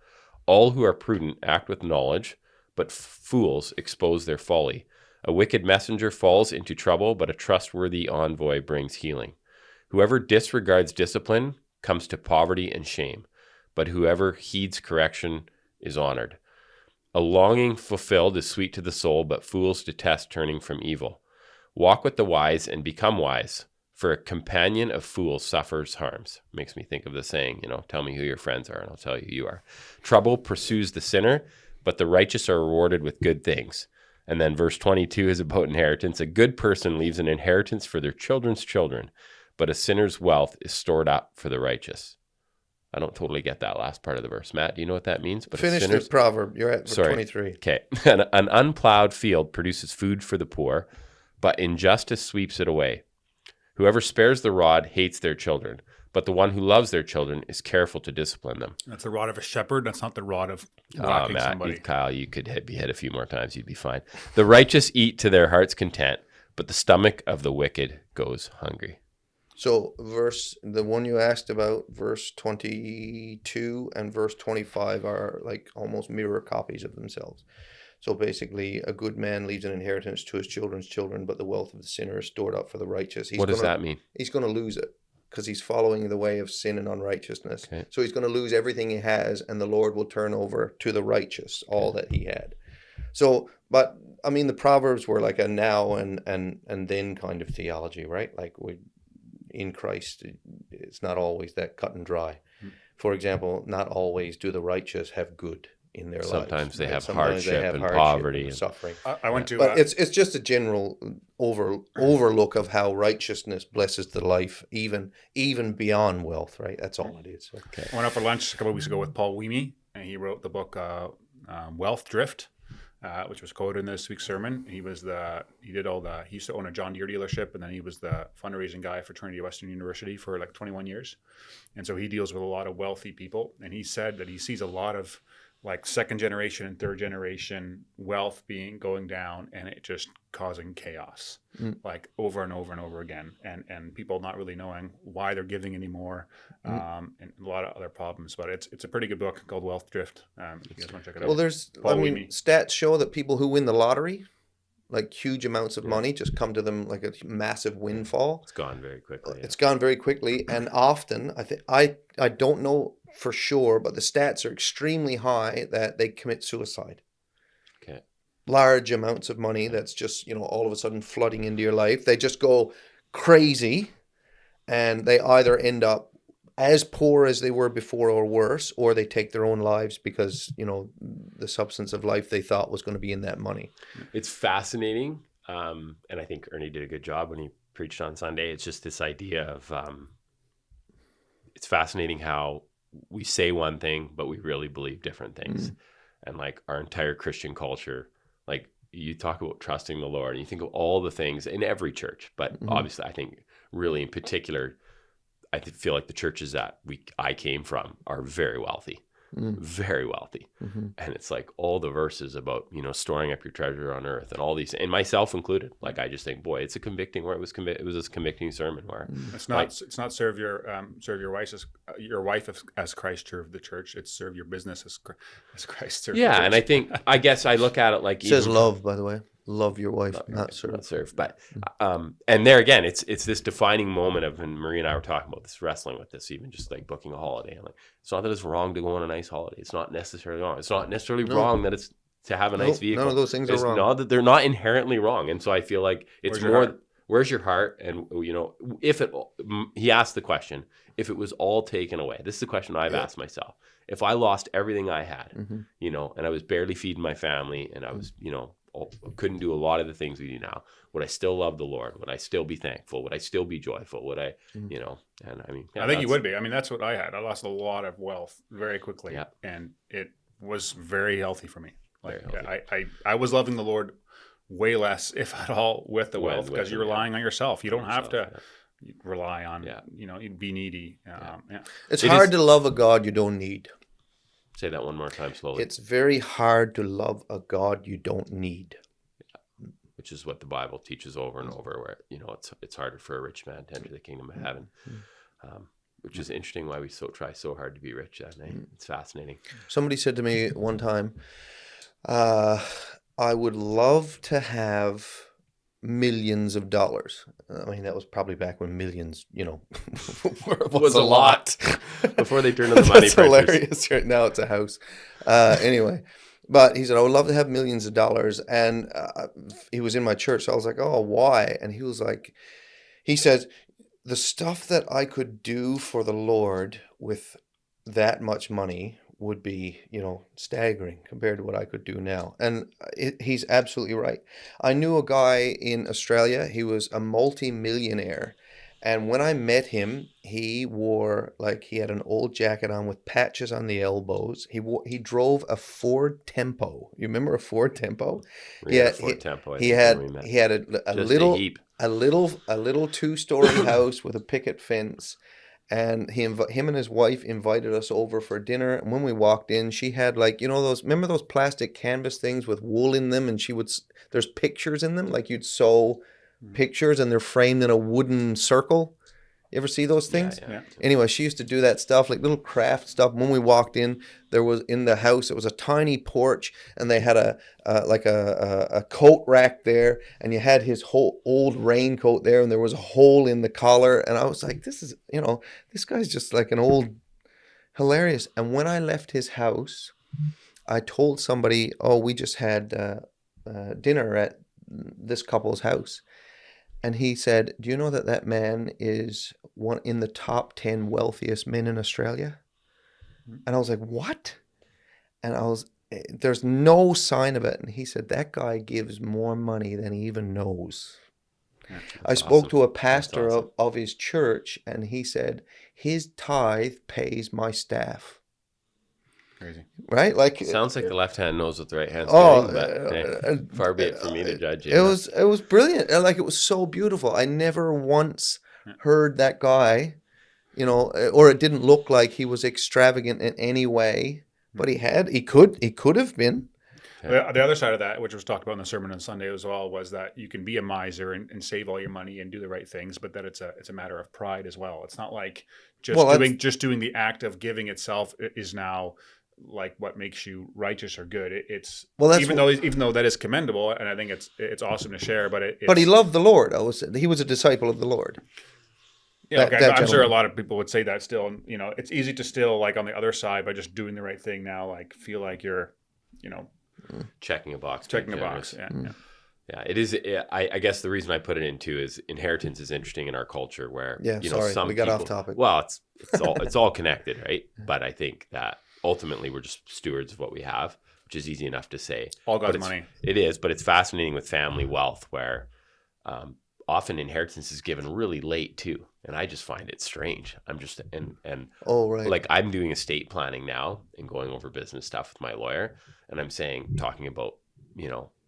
All who are prudent act with knowledge, but fools expose their folly. A wicked messenger falls into trouble, but a trustworthy envoy brings healing. Whoever disregards discipline comes to poverty and shame, but whoever heeds correction is honored. A longing fulfilled is sweet to the soul, but fools detest turning from evil. Walk with the wise and become wise, for a companion of fools suffers harms. Makes me think of the saying, tell me who your friends are and I'll tell you who you are. Trouble pursues the sinner, but the righteous are rewarded with good things. And then verse 22 is about inheritance. A good person leaves an inheritance for their children's children, but a sinner's wealth is stored up for the righteous. I don't totally get that last part of the verse. Matt, do you know what that means? But finish the proverb. You're at 23. Okay. An unplowed field produces food for the poor, but injustice sweeps it away. Whoever spares the rod hates their children, but the one who loves their children is careful to discipline them. That's the rod of a shepherd. That's not the rod of whacking somebody. Kyle, you could be hit a few more times. You'd be fine. The righteous eat to their heart's content, but the stomach of the wicked goes hungry. So the one you asked about, verse 22 and verse 25 are like almost mirror copies of themselves. So basically, a good man leaves an inheritance to his children's children, but the wealth of the sinner is stored up for the righteous. What does that mean? He's going to lose it. because he's following the way of sin and unrighteousness. Okay. So he's going to lose everything he has, and the Lord will turn over to the righteous all that he had. So, but I mean, the Proverbs were like a now and then kind of theology, right? Like in Christ, it's not always that cut and dry. For example, not always do the righteous have good in their lives. Sometimes they right? have Sometimes hardship and poverty and suffering. I went to, But it's just a general overlook of how righteousness blesses the life, even beyond wealth, right? That's all it is. So. Okay. I went out for lunch a couple of weeks ago with Paul Weemy, and he wrote the book Wealth Drift, which was quoted in this week's sermon. He used to own a John Deere dealership, and then he was the fundraising guy for Trinity Western University for like 21 years. And so he deals with a lot of wealthy people. And he said that he sees a lot of like second generation and third generation wealth going down, and it just causing chaos, like over and over and over again, and people not really knowing why they're giving anymore, and a lot of other problems. But it's a pretty good book called Wealth Drift. If you guys want to check it out. Well, Paul Weemy. stats show that people who win the lottery, like huge amounts of money, just come to them like a massive windfall. It's gone very quickly. It's gone very quickly, and often I don't know for sure, but the stats are extremely high that they commit suicide. Okay. Large amounts of money that's just, all of a sudden flooding into your life. They just go crazy, and they either end up as poor as they were before or worse, or they take their own lives because, the substance of life they thought was going to be in that money. It's fascinating. And I think Ernie did a good job when he preached on Sunday. It's just this idea of, it's fascinating how we say one thing, but we really believe different things. And like our entire Christian culture, like you talk about trusting the Lord, and you think of all the things in every church, but obviously I think really in particular, I feel like the churches that I came from are very wealthy. Very wealthy. And it's like all the verses about, storing up your treasure on earth and all these, and myself included. Like, I just think, boy, it's a convicting where it was this convicting sermon where it's not serve your wife as Christ served the church. It's serve your business as Christ served the church. And I guess I look at it like, It says love, by the way. Love your wife, not serve. Not serve. But and there again, it's this defining moment of, and Marie and I were talking about this, wrestling with this, even just like booking a holiday. And like, it's not that it's wrong to go on a nice holiday. It's not necessarily wrong. It's not necessarily wrong that it's to have a nice vehicle. None of those things are wrong. Not that they're not inherently wrong. And so I feel like it's where's your heart? And he asked the question, if it was all taken away, this is the question I've asked myself. If I lost everything I had, and I was barely feeding my family, and I was, couldn't do a lot of the things we do now, would I still love the Lord? Would I still be thankful? Would I still be joyful? Would I, and I mean, I think you would be. I mean, that's what I had. I lost a lot of wealth very quickly, and it was very healthy for me. Like, I was loving the Lord way less, if at all, with the wealth, because you're relying on yourself. You don't have to rely on, you'd be needy. It's hard to love a God you don't need. Say that one more time slowly. It's very hard to love a God you don't need. Which is what the Bible teaches over and over, where, it's harder for a rich man to enter the kingdom of heaven. Which is interesting why we try so hard to be rich that night. It's fascinating. Somebody said to me one time, I would love to have millions of dollars. I mean, that was probably back when millions, was a lot. Before they turned into money That's printers. hilarious. Right now it's a house. Anyway, but he said, I would love to have millions of dollars. And he was in my church. So I was like, oh, why? And he says, the stuff that I could do for the Lord with that much money would be, staggering compared to what I could do now. And he's absolutely right. I knew a guy in Australia. He was a multi-millionaire. And when I met him, he had an old jacket on with patches on the elbows. He drove a Ford Tempo. You remember a Ford Tempo? He had a Ford Tempo. He had a little 2-story house with a picket fence. And him and his wife invited us over for dinner. And when we walked in, she had remember those plastic canvas things with wool in them? And there's pictures in them, like you'd sew pictures, and they're framed in a wooden circle. You ever see those things? Yeah. Anyway, she used to do that stuff, like little craft stuff. When we walked in, there was in the house, it was a tiny porch, and they had a coat rack there, and you had his whole old raincoat there, and there was a hole in the collar, and I was like, this is, this guy's just like an old, hilarious. And when I left his house, I told somebody, oh, we just had dinner at this couple's house. And he said, do you know that man is one in the top 10 wealthiest men in Australia? And I was like, what? And there's no sign of it. And he said, that guy gives more money than he even knows. I spoke to a pastor of his church, and he said, his tithe pays my staff. Crazy. Right? Like, sounds like the left hand knows what the right hand's doing, but hey, far be it for me to judge you. It was brilliant. Like, it was so beautiful. I never once heard that guy, or it didn't look like he was extravagant in any way, but he could have been. The other side of that, which was talked about in the sermon on Sunday as well, was that you can be a miser and save all your money and do the right things, but that it's a matter of pride as well. It's not like just doing the act of giving itself is now like what makes you righteous or good. Even though that is commendable, and I think it's awesome to share, but he loved the Lord. He was a disciple of the Lord. Yeah, I'm sure a lot of people would say that still. And, it's easy to still, like, on the other side, by just doing the right thing now, like, feel like you're, checking a box. Yeah, it is. I guess the reason I put it into is inheritance is interesting in our culture, where some we got people, off topic. Well, it's all connected, right? But I think that ultimately we're just stewards of what we have, which is easy enough to say. All God's money. It is, but it's fascinating with family wealth, where often inheritance is given really late too, and I just find it strange. I'm just right. Like, I'm doing estate planning now and going over business stuff with my lawyer, and I'm talking about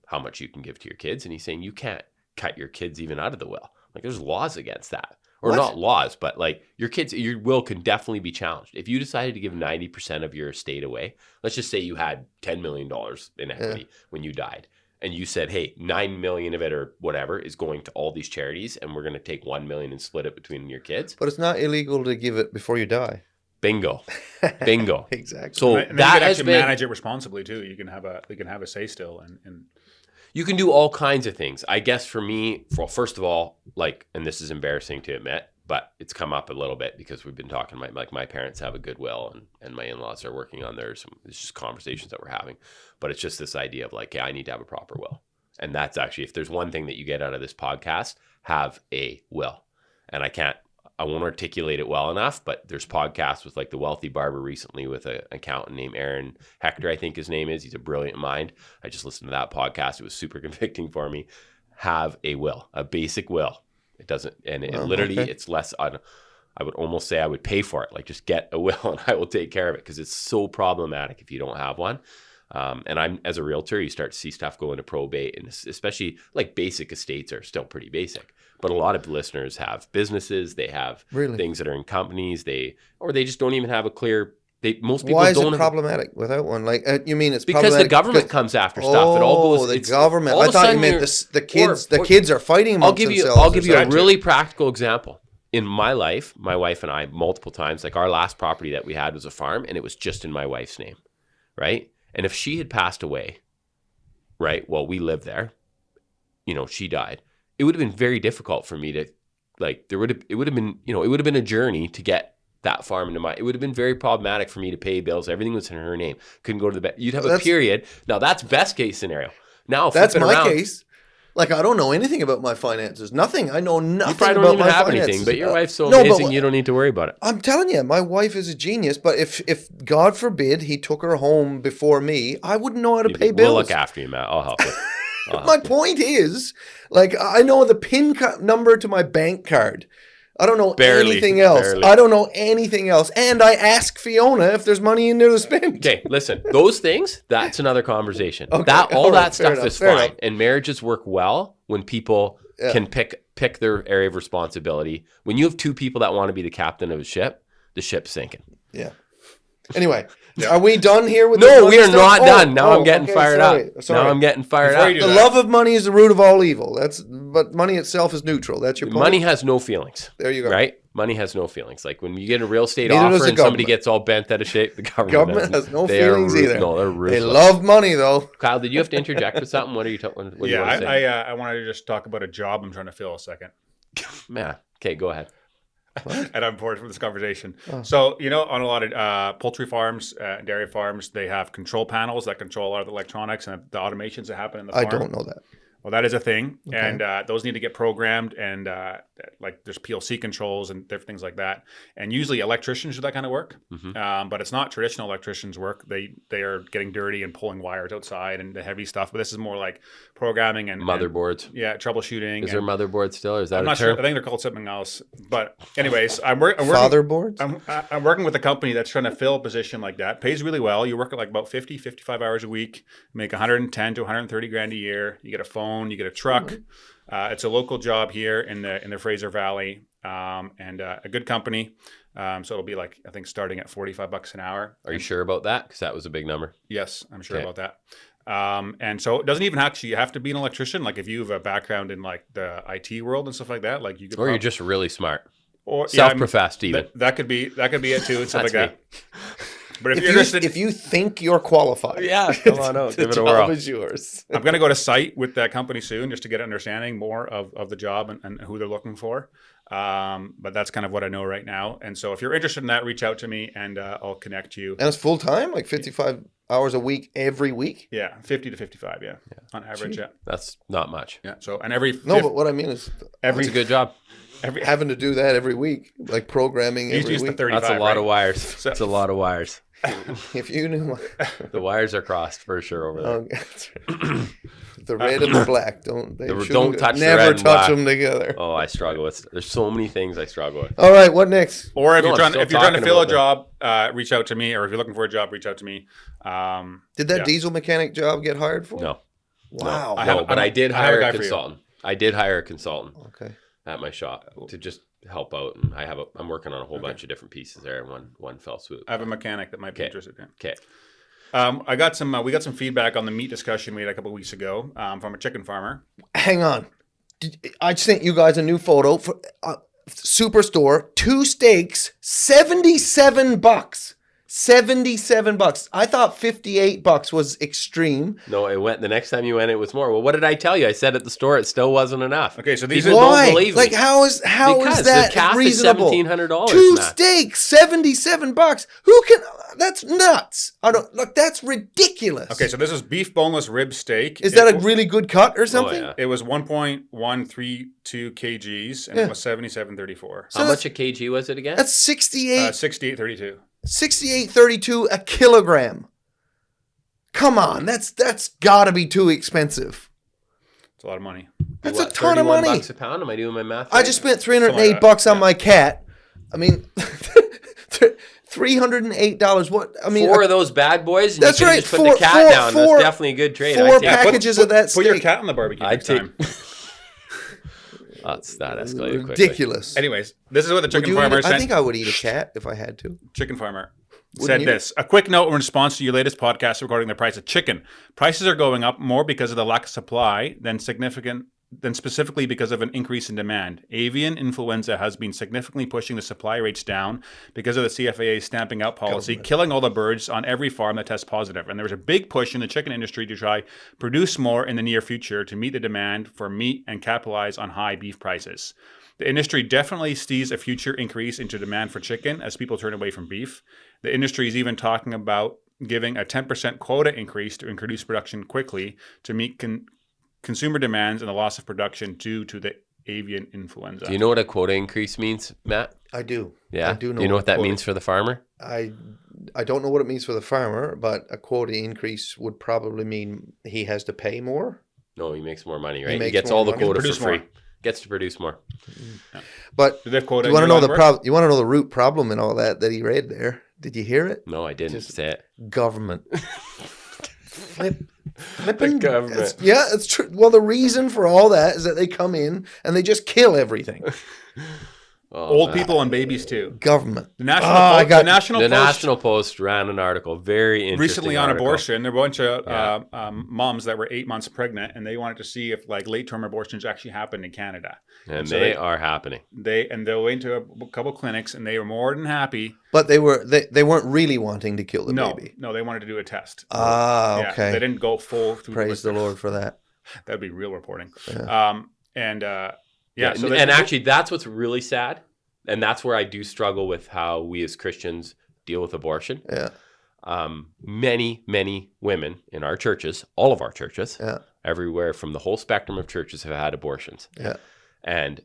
how much you can give to your kids, and he's saying you can't cut your kids even out of the will. Like, there's laws against that. Or what? Not laws, but like your will can definitely be challenged. If you decided to give 90% of your estate away, let's just say you had $10 million in equity when you died, and you said, hey, 9 million of it or whatever is going to all these charities, and we're going to take 1 million and split it between your kids. But it's not illegal to give it before you die. Bingo. Exactly. and So that you can actually manage it responsibly too. You can have a say still, and you can do all kinds of things. I guess for me, first of all, like, and this is embarrassing to admit, but it's come up a little bit because we've been talking. My parents have a good will, and my in-laws are working on theirs. It's just conversations that we're having, but it's just this idea of like, yeah, I need to have a proper will, and that's actually, if there's one thing that you get out of this podcast, have a will. And I won't articulate it well enough, but there's podcasts with like the Wealthy Barber recently with an accountant named Aaron Hector, I think his name is. He's a brilliant mind. I just listened to that podcast. It was super convicting for me. Have a will, a basic will. It doesn't, and it's less on, I would almost say I would pay for it. Like, just get a will and I will take care of it, because it's so problematic if you don't have one. And as a realtor, you start to see stuff go into probate, and especially like basic estates are still pretty basic. But a lot of listeners have businesses, they have things that are in companies, or they just don't even have a clear. Most people. Why is don't it problematic without one? Like, you mean it's because the government comes after stuff. It all goes. The government. I thought you meant the kids. The kids are fighting amongst themselves. I'll give you a really practical example. In my life, my wife and I, multiple times, like our last property that we had was a farm, and it was just in my wife's name, right? And if she had passed away, right, while we lived there, she died, it would have been very difficult for me to, like, it would have been a journey to get that farm into it would have been very problematic for me to pay bills. Everything was in her name. Couldn't go to the bed. You'd have a period. Now that's best case scenario. Now that's my case. Like, I don't know anything about my finances. Nothing. I know nothing. You probably don't even have anything, but your wife's so amazing, you don't need to worry about it. I'm telling you, my wife is a genius. But if God forbid he took her home before me, I wouldn't know how to pay bills. We'll look after you, Matt. I'll help you. My point is, like, I know the PIN number to my bank card. I don't know anything else. I don't know anything else. And I ask Fiona if there's money in there to spend. Okay, listen. Those things, that's another conversation. Okay. That stuff is fine. And marriages work well when people can pick their area of responsibility. When you have two people that want to be the captain of a ship, the ship's sinking. Yeah. Anyway, are we done here with No, we are not done. Now I'm getting fired up. Now I'm getting fired up. The love of money is the root of all evil. But money itself is neutral. That's your point. Money has no feelings. There you go. Right? Money has no feelings. Like when you get a real estate Neither does offer the and somebody government. gets all bent out of shape, the Government has no they are feelings either. No, they're They ruthless. love money though. Kyle, did you have to interject with something? What are you talking? What do you Yeah, want to say? I wanted to just talk about a job I'm trying to fill a second. Yeah. Okay, go ahead. And I'm bored with this conversation. So, on a lot of poultry farms, dairy farms, they have control panels that control a lot of the electronics and the automations that happen in the farm. I don't know that. Well, that is a thing, Okay. and those need to get programmed, and like there's PLC controls and different things like that. And usually electricians do that kind of work, but it's not traditional electricians' work. They are getting dirty and pulling wires outside and the heavy stuff. But this is more like programming and Motherboards. troubleshooting. Is there motherboard still? Or is that I'm a not term? sure. I think they're called something else. But anyways, I'm working. Fatherboards? I'm working with a company that's trying to fill a position like that. Pays really well. You work at like about 50, 55 hours a week, make 110 to 130 grand a year. You get a phone, you get a truck. It's a local job here in the Fraser Valley, and a good company. So it'll be like, I think, starting at $45 an hour. Are you sure about that? Because that was a big number. Yes, I'm sure Okay. about that. And so it doesn't even actually have to be an electrician. Like if you have a background in like the IT world and stuff like that, like you could. Or you're just really smart. or Self-professed even. That could be it too, and stuff like That's that. But if If you're you, interested, if you think you're qualified, Yeah, come on out. the Give it a job whirl. is yours. I'm going to go to site with that company soon just to get an understanding more of the job and who they're looking for. But that's kind of what I know right now. And so if you're interested in that, reach out to me and I'll connect you. And it's full time, like 55 hours a week every week. Yeah, 50 to 55, yeah. On average, yeah. That's not much. Yeah. So, and every No, but what I mean is It's a good job. having to do that every week, like programming you used to every use the week. 35, That's a lot right? of wires. So- That's a lot of wires. If you knew, The wires are crossed for sure over there. oh, that's right. The red and the black don't Don't touch the never red and touch black. them together. Oh, I struggle with. There's so many things I struggle with. All right, what next? Or if No, you're I'm trying still if you're trying to talking fill a about job, reach out to me. Or if you're looking for a job, reach out to me. Did that Yeah. diesel mechanic job get hired for? No, Wow. I have- no, but I did I have a hire guy a for you. consultant. I did hire a consultant Okay. at my shop to just help out, and I'm working on a whole bunch of different pieces there in one fell swoop. I have a mechanic that might be Okay. interested in. Okay. I got some. We got some feedback on the meat discussion we had a couple of weeks ago from a chicken farmer. Hang on. I sent you guys a new photo for Superstore. 2 steaks, $77. $77. I thought $58 was extreme. No, it went. The next time you went, it was more. Well, what did I tell you? I said at the store it still wasn't enough. Okay, so these People are don't Why? believe me. Like how is Because that the calf is reasonable? $1,700. 2 Matt. steaks, $77. Who can? That's nuts. I don't look. That's ridiculous. okay. So this is beef boneless rib steak. Is that a really good cut or something? yeah. It was 1.132 kgs and Yeah. it was 77.34. So How much a kg was it again? That's 68. 68.32. 68.32 a kilogram. Come on, that's got to be too expensive. It's a lot of money. That's What, a ton of 31 money. bucks a pound? Am I doing my math? I right? just spent Something like that, $308 on my cat. I mean, $308. What? I mean, 4 of those bad boys. And That's you could've right, Just put four- the cat four- down. four- That's definitely a good trade. 4 I take packages of that Put your steak. cat on the barbecue I next take. time. That escalated quickly. Ridiculous. Anyways, this is what the Would chicken you farmer eat, I sent. think I would eat a cat if I had to. Chicken farmer Wouldn't said you? this. A quick note in response to your latest podcast regarding the price of chicken. Prices are going up more because of the lack of supply than specifically because of an increase in demand. Avian influenza has been significantly pushing the supply rates down because of the CFAA's stamping out policy, killing all the birds on every farm that tests positive. And there's a big push in the chicken industry to try produce more in the near future to meet the demand for meat and capitalize on high beef prices. The industry definitely sees a future increase into demand for chicken as people turn away from beef. The industry is even talking about giving a 10% quota increase to increase production quickly to meet consumer demands and the loss of production due to the avian influenza. Do you know what a quota increase means, Matt? I do. Yeah. I do know. you know what that quota- means for the farmer? I don't know what it means for the farmer, but a quota increase would probably mean he has to pay more. No, he makes more money, right? He makes gets more all the money. quota for Produce free. more. Gets to produce more. But Do they have quota you in want to your know line the of work? problem? You want to know the root problem in all that he read there? Did you hear it? No, I didn't Just- say it. Government. Flipping government. It's true. Well, the reason for all that is that they come in and they just kill everything. Old people and babies too. Government. The National I got- the National Post Post ran an article, very interesting recently on article. abortion. There were a bunch of moms that were 8 months pregnant, and they wanted to see if like late-term abortions actually happened in Canada. And so they are happening. They went to a couple clinics, and they were more than happy. But they weren't really wanting to kill the baby. No, they wanted to do a test. Ah, okay. They didn't go full through. Praise the Lord for that. That'd be real reporting. Yeah. So and actually, that's what's really sad. And that's where I do struggle with how we as Christians deal with abortion. Yeah. Many, many women in our churches, all of our churches, Yeah. everywhere from the whole spectrum of churches have had abortions. Yeah. And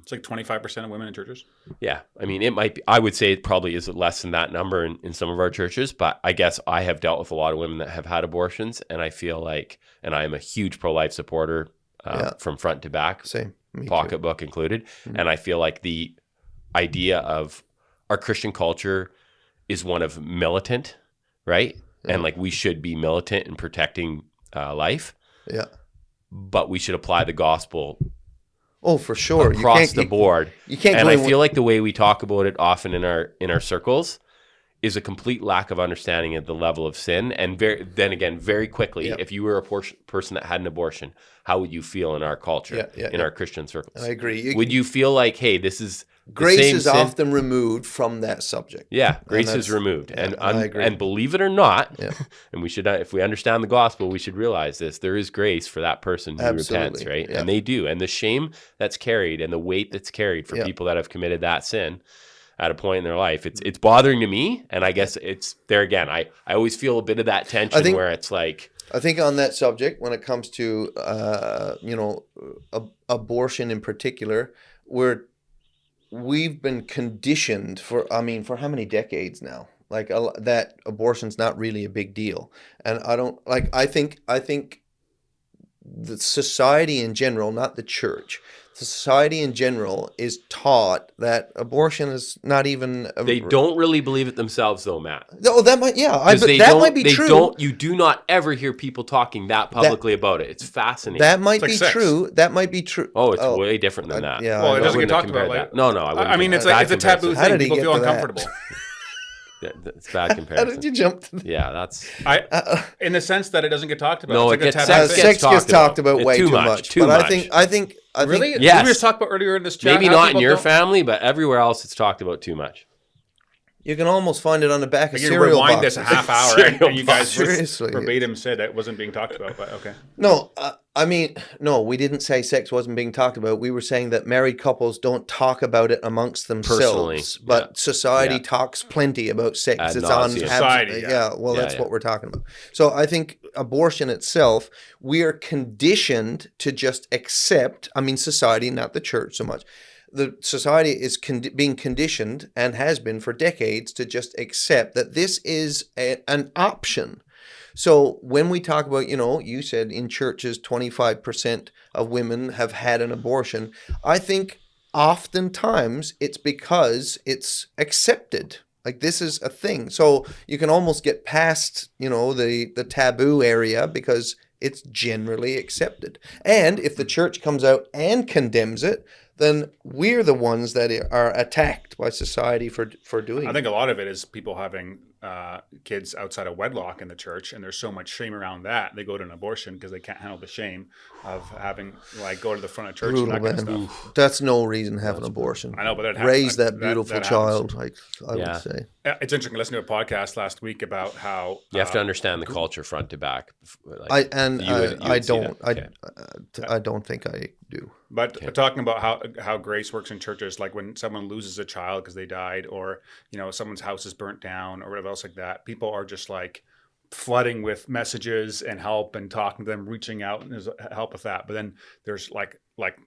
it's like 25% of women in churches. yeah, I mean, it might be, I would say it probably is less than that number in some of our churches, but I guess I have dealt with a lot of women that have had abortions, and I feel like, and I am a huge pro-life supporter from front to back, Same. Me pocketbook included. Mm-hmm. And I feel like the idea of our Christian culture is one of militant, right? Yeah. And like we should be militant in protecting life, Yeah. but we should apply the gospel Oh, for sure. across the board. You can't. And go I in feel like the way we talk about it often in our circles is a complete lack of understanding of the level of sin. And then again, very quickly, Yeah. if you were a person that had an abortion, how would you feel in our culture, in our Christian circles? I agree. Would you feel like, hey, this is the Grace same is sin? often removed from that subject. Yeah, grace that's- is removed. yeah, I agree. And believe it or not, Yeah. and we should, if we understand the gospel, we should realize this, there is grace for that person who repents, Absolutely, right? yeah. And they do. And the shame that's carried and the weight that's carried for Yeah. people that have committed that sin at a point in their life, it's bothering to me. And I guess it's there again. I always feel a bit of that tension think- where it's like, I think on that subject, when it comes to abortion in particular, we've been conditioned for how many decades now? Like that abortion's not really a big deal, and I think the society in general, not the church, society in general is taught that abortion is not even. they don't really believe it themselves, though, Matt. Oh, that might that might be true. You do not ever hear people talking that publicly about it. It's fascinating. That might It's like be sex. true. That might be true. Oh, it's way different than that. yeah. Well, it I doesn't I get wouldn't talked compare about. that. No, I wouldn't. I mean, it's compare like that. it's a taboo How thing. did he People get feel to that? uncomfortable. It's bad How comparison. did you jump to Yeah, that's In the sense that it doesn't get talked about. No, It's it like a gets- taboo sex thing. gets sex gets talked about It's way too too much, much. too But much. I think Really? Yes. We just talked about earlier in this chat. maybe how not in people your don't- family, but everywhere else it's talked about too much. you can almost find it on the back of Like you cereal rewind boxes. this a half hour, and you guys Seriously. verbatim said that it wasn't being talked about. But okay. No, no, we didn't say sex wasn't being talked about. We were saying that married couples don't talk about it amongst themselves, Personally, but yeah. society Yeah. talks plenty about sex. Ad It's on nauseam. Society, yeah. Well, Yeah, that's yeah. what we're talking about. So I think abortion itself, we are conditioned to just accept. I mean, society, not the church so much. The society is being conditioned and has been for decades to just accept that this is an option. So when we talk about, you said in churches 25% of women have had an abortion. I think oftentimes it's because it's accepted. Like this is a thing. So you can almost get past, the taboo area because it's generally accepted. And if the church comes out and condemns it, then we're the ones that are attacked by society for doing I it. think a lot of it is people having kids outside of wedlock in the church, and there's so much shame around that they go to an abortion because they can't handle the shame of having go to the front of church Brutal, and that kind of man. stuff. That's no reason to have an abortion. I know, but Raise that beautiful happens. child, I Yeah. would say. It's interesting. Listening to a podcast last week about how You have to understand the culture front to back. Like, I you would see don't. that. Okay. I don't think I do. But talking about how grace works in churches, like when someone loses a child because they died, or someone's house is burnt down, or whatever else like that, people are just like flooding with messages and help and talking to them, reaching out and there's help with that. But then there's like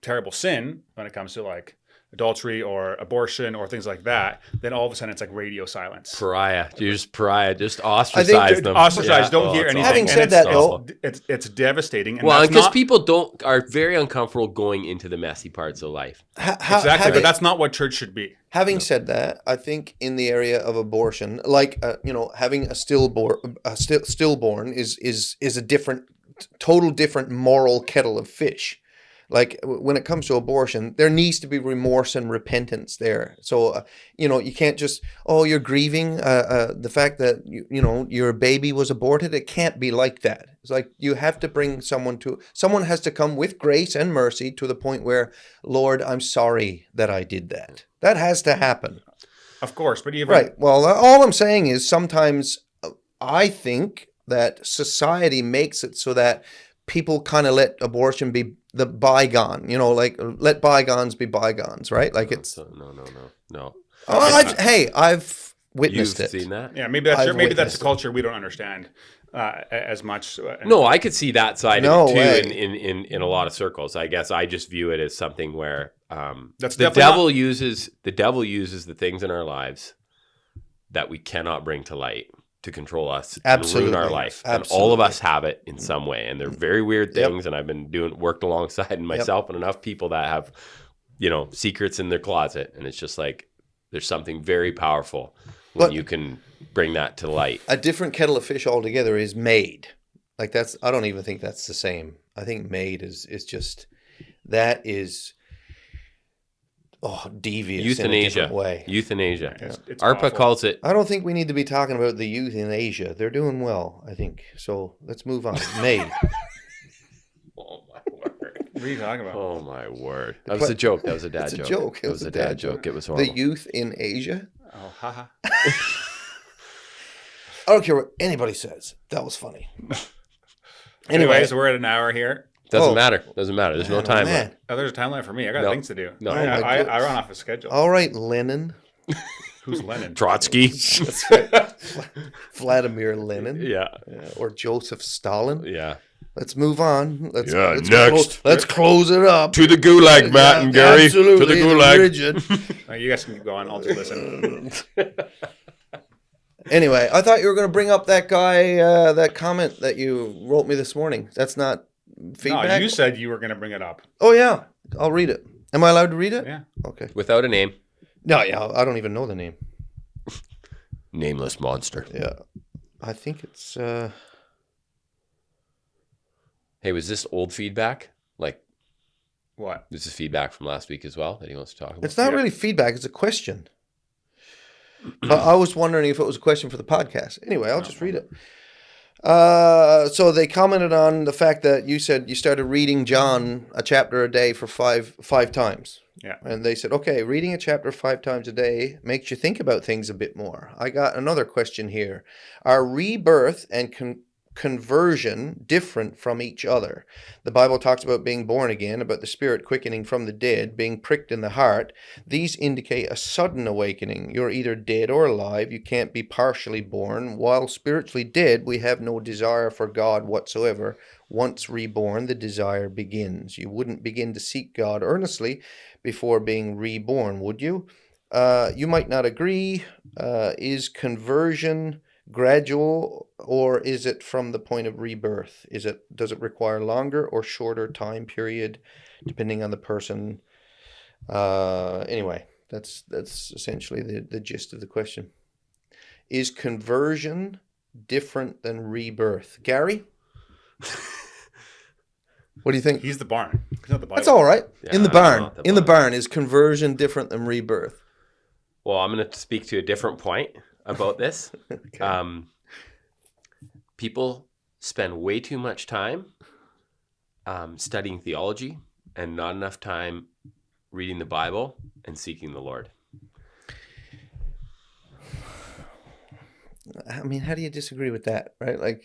terrible sin when it comes to like adultery or abortion or things like that. Then all of a sudden it's like radio silence. Pariah. You're just pariah. Just ostracize them. Ostracize, don't hear it's anything. awful. Having And said it's- that, though- it's devastating. And Well, that's because not, people are very uncomfortable going into the messy parts of life. exactly, but that's not what church should be. Having said that, I think in the area of abortion, having a stillborn is a total different moral kettle of fish. Like when it comes to abortion, there needs to be remorse and repentance there. So, you can't just, oh, you're grieving the fact that, your baby was aborted. It can't be like that. It's like you have to bring someone has to come with grace and mercy to the point where, Lord, I'm sorry that I did that. That has to happen. Of course, but even Right. Well, all I'm saying is sometimes I think that society makes it so that people kind of let abortion be the bygone, like let bygones be bygones, right? Like it's no. hey, I've witnessed You've it. seen that? yeah, maybe that's I've a culture we don't understand as much. No, I could see that side No of it too way. in a lot of circles. I guess I just view it as something where That's the definitely devil uses the things in our lives that we cannot bring to light to control us Absolutely. and ruin our life. Absolutely. And all of us have it in some way. And they're very weird Yep. things. And I've been worked alongside myself and enough people that have, secrets in their closet. And it's just like, there's something very powerful when you can bring that to light. A different kettle of fish altogether is made. Like I don't even think that's the same. I think made is just, that is devious Euthanasia. in a different way. Euthanasia. It's ARPA awful. calls it. I don't think we need to be talking about the youth in Asia. They're doing well, I think. So let's move on. Made. Oh my word. What are you talking about? Oh my word. That was a joke. That was a dad It's a joke. joke. It was a dad joke. It was The horrible. youth in Asia. Oh, haha. I don't care what anybody says. That was funny. Anyways, we're at an hour here. Doesn't matter. Doesn't matter. There's no time man. limit. Oh, there's a timeline for me. I got No. things to do. No. Oh, my I goodness. run off a schedule. All right, Lenin. Who's Lenin? Trotsky. That's right. Vladimir Lenin. Yeah. Or Joseph Stalin. Yeah. Let's move on. Let's next. let's close it up. To the gulag, Matt and Gary. Absolutely. To the gulag. Rigid. You guys can keep going. I'll just listen. Anyway, I thought you were going to bring up that guy, that comment that you wrote me this morning. That's not feedback? No, you said you were going to bring it up. Oh, yeah. I'll read it. Am I allowed to read it? Yeah. Okay. Without a name. No, yeah, I don't even know the name. Nameless monster. Yeah. I think it's... Hey, was this old feedback? Like, What? this is feedback from last week as well that he wants to talk about? It's not really feedback. It's a question. I was wondering if it was a question for the podcast. Anyway, I'll just read it. So they commented on the fact that you said you started reading John a chapter a day for five times. Yeah. And they said, okay, reading a chapter 5 times a day makes you think about things a bit more. I got another question here. Are rebirth and conversion different from each other? The Bible talks about being born again, about the spirit quickening from the dead, being pricked in the heart. These indicate a sudden awakening. You're either dead or alive. You can't be partially born. While spiritually dead, we have no desire for God whatsoever. Once reborn, the desire begins. You wouldn't begin to seek God earnestly before being reborn, would you? You might not agree. Is conversion gradual, or is it from the point of rebirth? Does it require longer or shorter time period depending on the person? Anyway, that's essentially the gist of the question. Is conversion different than rebirth? Gary? What do you think? He's the barn. He's not the Bible. That's all right. Yeah, In the I don't barn. know about In the barn, is conversion different than rebirth? Well, I'm going to speak to a different point about this. Okay. People spend way too much time studying theology and not enough time reading the Bible and seeking the Lord. I mean, how do you disagree with that, right? Like,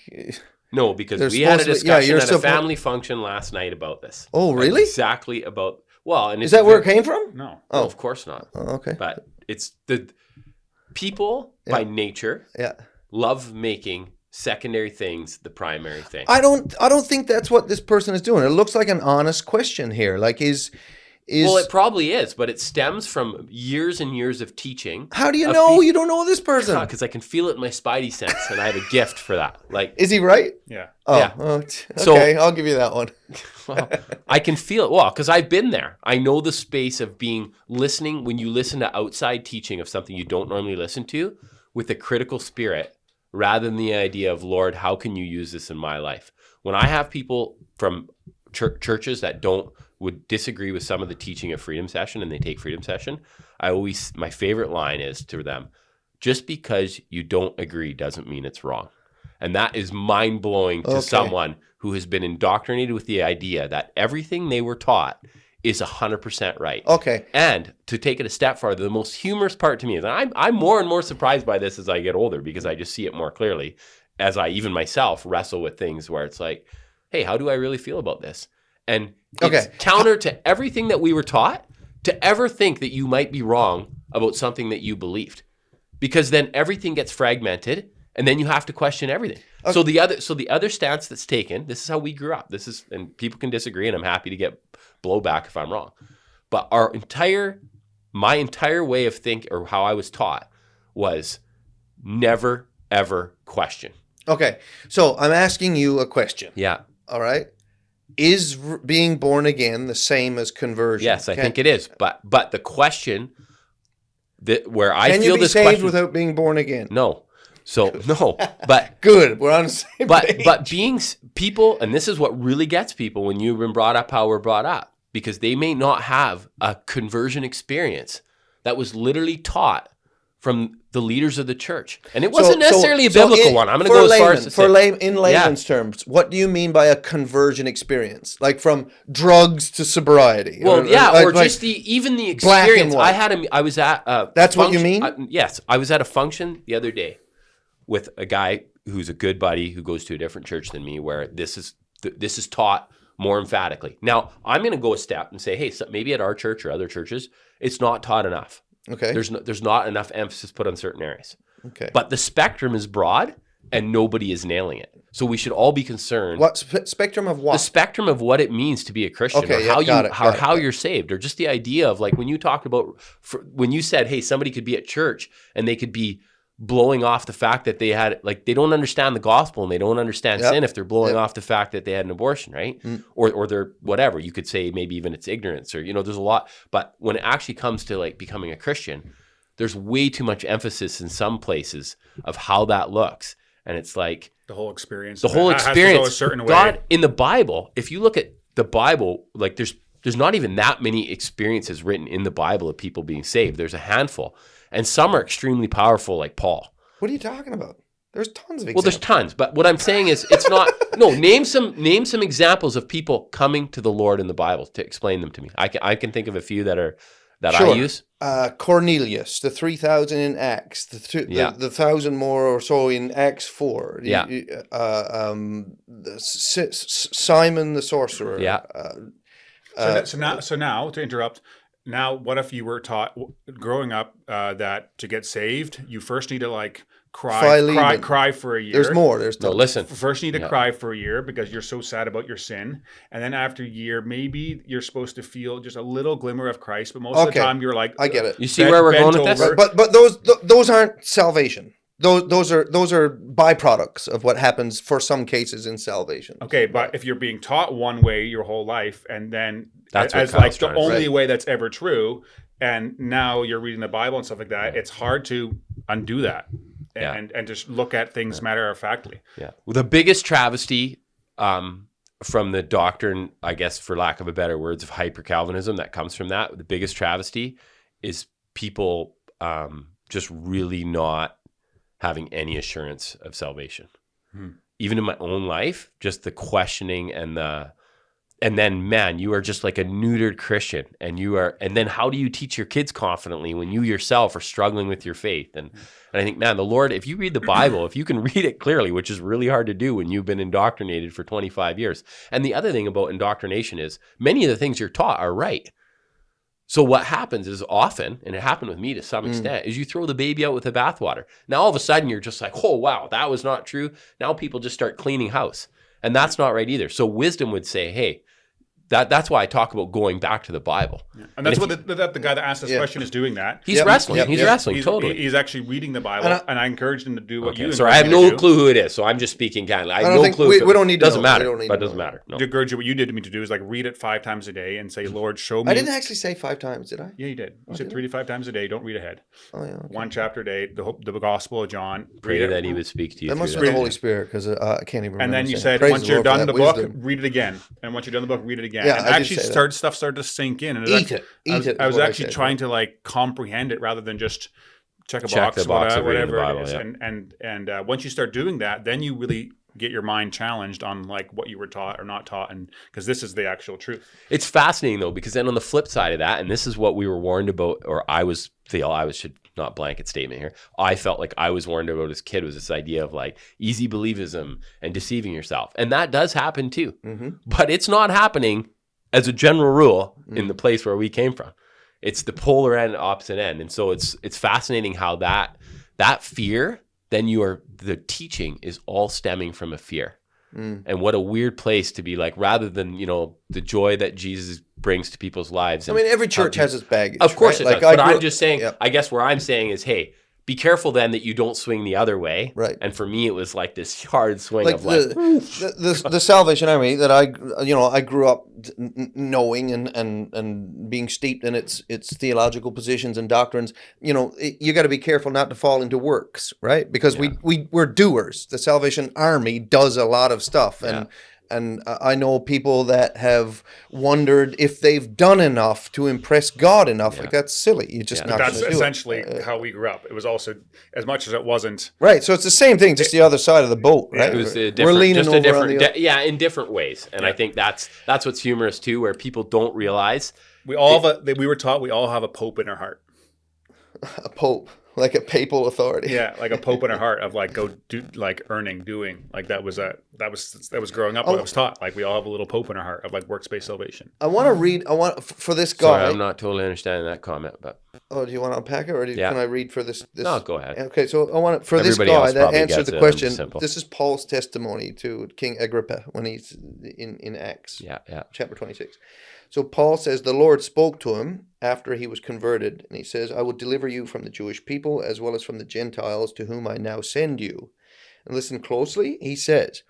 No, because They're we had a supposed to- yeah, discussion you're at a suppo- family function last night about this. oh, really? Exactly about, well, and Is that where it came from? No. No, Oh, of course not. okay. But it's the people by nature Yeah. love making secondary things the primary thing. I don't think that's what this person is doing. It looks like an honest question here. Like, is Well, it probably is, but it stems from years and years of teaching. how do you know you don't know this person? Because I can feel it in my spidey sense, and I have a gift for that. Like, Is he right? Yeah. Oh, Yeah. okay. So- I'll give you that one. well, I can feel it. Well, because I've been there. I know the space of listening when you listen to outside teaching of something you don't normally listen to with a critical spirit rather than the idea of, Lord, how can you use this in my life? When I have people from churches that would disagree with some of the teaching of Freedom Session and they take Freedom Session, my favorite line is to them, just because you don't agree doesn't mean it's wrong. And that is mind-blowing to someone who has been indoctrinated with the idea that everything they were taught is 100% right. Okay. And to take it a step farther, the most humorous part to me is I'm more and more surprised by this as I get older because I just see it more clearly as I even myself wrestle with things where it's like, hey, how do I really feel about this? And it's counter to everything that we were taught to ever think that you might be wrong about something that you believed. Because then everything gets fragmented and then you have to question everything. Okay. So the other stance that's taken, this is how we grew up. And people can disagree and I'm happy to get blowback if I'm wrong. But my entire way of thinking or how I was taught was never, ever question. Okay. So I'm asking you a question. Yeah. All right. Is being born again the same as conversion? Yes, I think it is. But the question where I feel feel this this saved question without being born again? No. So no, but good. We're on the same page. But being people, and this is what really gets people when you've been brought up how we're brought up, because they may not have a conversion experience that was literally taught from the leaders of the church, and it wasn't necessarily a biblical one. I'm going to go as far as to say, in layman's terms, what do you mean by a conversion experience? Like from drugs to sobriety? Well, or just even the experience. I was at. That's what you mean? Yes, I was at a function the other day with a guy who's a good buddy who goes to a different church than me, where this is taught more emphatically. Now, I'm going to go a step and say, hey, so maybe at our church or other churches, it's not taught enough. Okay. There's not enough emphasis put on certain areas. Okay. But the spectrum is broad, and nobody is nailing it. So we should all be concerned. What spectrum of what? The spectrum of what it means to be a Christian, okay, or how you're saved, or just the idea of like when you talked about when you said, hey, somebody could be at church and they could be blowing off the fact that they don't understand the gospel and they don't understand sin if they're blowing off the fact that they had an abortion, right? Or they're whatever. You could say maybe even it's ignorance or, there's a lot. But when it actually comes to like becoming a Christian, there's way too much emphasis in some places of how that looks. And it's like the whole experience. The whole experience. Has to go a certain way. God, in the Bible, if you look at the Bible, like there's not even that many experiences written in the Bible of people being saved. There's a handful. And some are extremely powerful, like Paul. What are you talking about? There's tons of examples. Well, there's tons. But what I'm saying is it's not... No, name some examples of people coming to the Lord in the Bible to explain them to me. I can think of a few that I use. Cornelius, the 3,000 in Acts, the 1,000 more or so in Acts 4. Yeah. Simon the sorcerer. Yeah. So now, to interrupt... Now, what if you were taught growing up that to get saved, you first need to like cry for a year? There's more. No, listen. First, you need to cry for a year because you're so sad about your sin, and then after a year, maybe you're supposed to feel just a little glimmer of Christ. But most of the time, you're like, I get it. You see where we're going with this? But those aren't salvation. Those are byproducts of what happens for some cases in salvation. Okay, but if you're being taught one way your whole life, and then that's as like the only way that's ever true, and now you're reading the Bible and stuff like that, it's hard to undo that and just look at things matter of factly. Yeah. Well, the biggest travesty from the doctrine, I guess, for lack of a better words, of hyper-Calvinism that comes from that, the biggest travesty is people just really not having any assurance of salvation. Even in my own life, just the questioning and then, man, you are just like a neutered Christian, and then how do you teach your kids confidently when you yourself are struggling with your faith? And I think, man, the Lord, if you read the Bible, if you can read it clearly, which is really hard to do when you've been indoctrinated for 25 years. And the other thing about indoctrination is many of the things you're taught are right. So what happens is often, and it happened with me to some extent, is you throw the baby out with the bathwater. Now all of a sudden you're just like, oh, wow, that was not true. Now people just start cleaning house. And that's not right either. So wisdom would say, hey, That's why I talk about going back to the Bible. Yeah. And that's what the guy that asked this question is doing that. He's wrestling. He's wrestling, totally. He's actually reading the Bible, and I encouraged him to do what you Sorry, I have no clue who it is, so I'm just speaking candidly. I have no clue. We don't need to doesn't know. matter. We don't need But to it doesn't know. matter. No. To encourage you, what you did to me to do is like read it 5 times a day and say, Lord, show me. I didn't actually say 5 times, did I? Yeah, you did. You said 3 to 5 times a day. Don't read ahead. Oh, yeah. Okay. 1 chapter a day, the Gospel of John. Pray that he would speak to you. That must through be the Holy Spirit, because I can't even remember. And then you saying, said, "Praise once the you're Lord for done that the book, wisdom." read it again. And once you're done the book, read it again. Yeah, and I did actually say that. stuff started to sink in. And Eat it. I was actually trying to like comprehend it rather than just check the box, box of reading whatever the Bible, it is. yeah. And once you start doing that, then you really get your mind challenged on like what you were taught or not taught, and because this is the actual truth. It's fascinating though, because then on the flip side of that, and this is what we were warned about, or I should not blanket statement here. I felt like I was warned about as a kid was this idea of like easy believism and deceiving yourself, and that does happen too. Mm-hmm. But it's not happening as a general rule in the place where we came from. It's the polar end, opposite end, and so it's fascinating how that fear. Then the teaching is all stemming from a fear. And what a weird place to be like, rather than, the joy that Jesus brings to people's lives. I mean, every church has its baggage. Of course right? it does. But I'm just saying, I guess where I'm saying is, hey, be careful then that you don't swing the other way. Right. And for me, it was like this hard swing like of like, the Salvation Army that I grew up knowing and being steeped in its theological positions and doctrines. You got to be careful not to fall into works, right? Because we're doers. The Salvation Army does a lot of stuff, and I know people that have wondered if they've done enough to impress God enough. Like, that's silly. You just not That's gonna do essentially it. how we grew up. It was also, as much as it wasn't. Right. So it's the same thing, just the other side of the boat, right? it was a We're different, leaning just over a different, on the in different ways. And I think that's what's humorous too, where people don't realize. We all we were taught we all have a pope in our heart. a pope, like a papal authority. Yeah, like a pope in our heart of like go do like doing like that was growing up. What I was taught, like we all have a little pope in our heart of like works-based salvation. I want to read. For this guy. Sorry, I'm not totally understanding that comment, but Oh, do you want to unpack it, or can I read for this? No, go ahead. Okay, so I want for this Everybody guy else that probably answered gets the it. question. I'm simple. This is Paul's testimony to King Agrippa when he's in Acts. Yeah. Chapter 26. So Paul says the Lord spoke to him after he was converted, and he says, "I will deliver you from the Jewish people as well as from the Gentiles to whom I now send you." And listen closely. He says,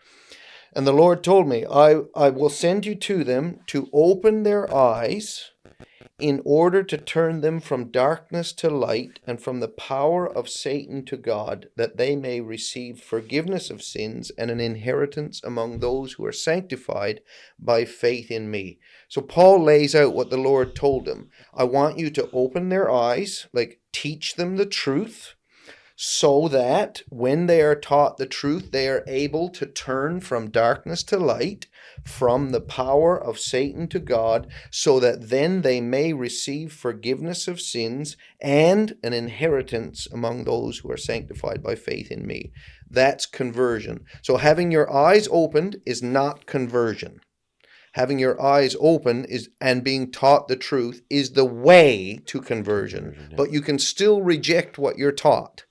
"And the Lord told me, I will send you to them to open their eyes in order to turn them from darkness to light and from the power of Satan to God, that they may receive forgiveness of sins and an inheritance among those who are sanctified by faith in me." So Paul lays out what the Lord told him. I want you to open their eyes, like teach them the truth, so that when they are taught the truth, they are able to turn from darkness to light, from the power of Satan to God, so that then they may receive forgiveness of sins and an inheritance among those who are sanctified by faith in me. That's conversion. So having your eyes opened is not conversion. Having your eyes open and being taught the truth is the way to conversion. But you can still reject what you're taught.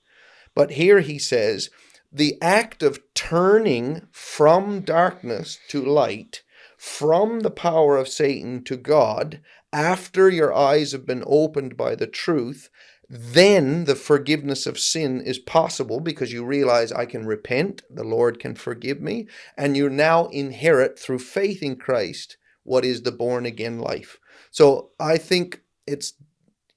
But here he says, the act of turning from darkness to light, from the power of Satan to God, after your eyes have been opened by the truth, then the forgiveness of sin is possible because you realize I can repent, the Lord can forgive me, and you now inherit through faith in Christ what is the born again life. So I think it's,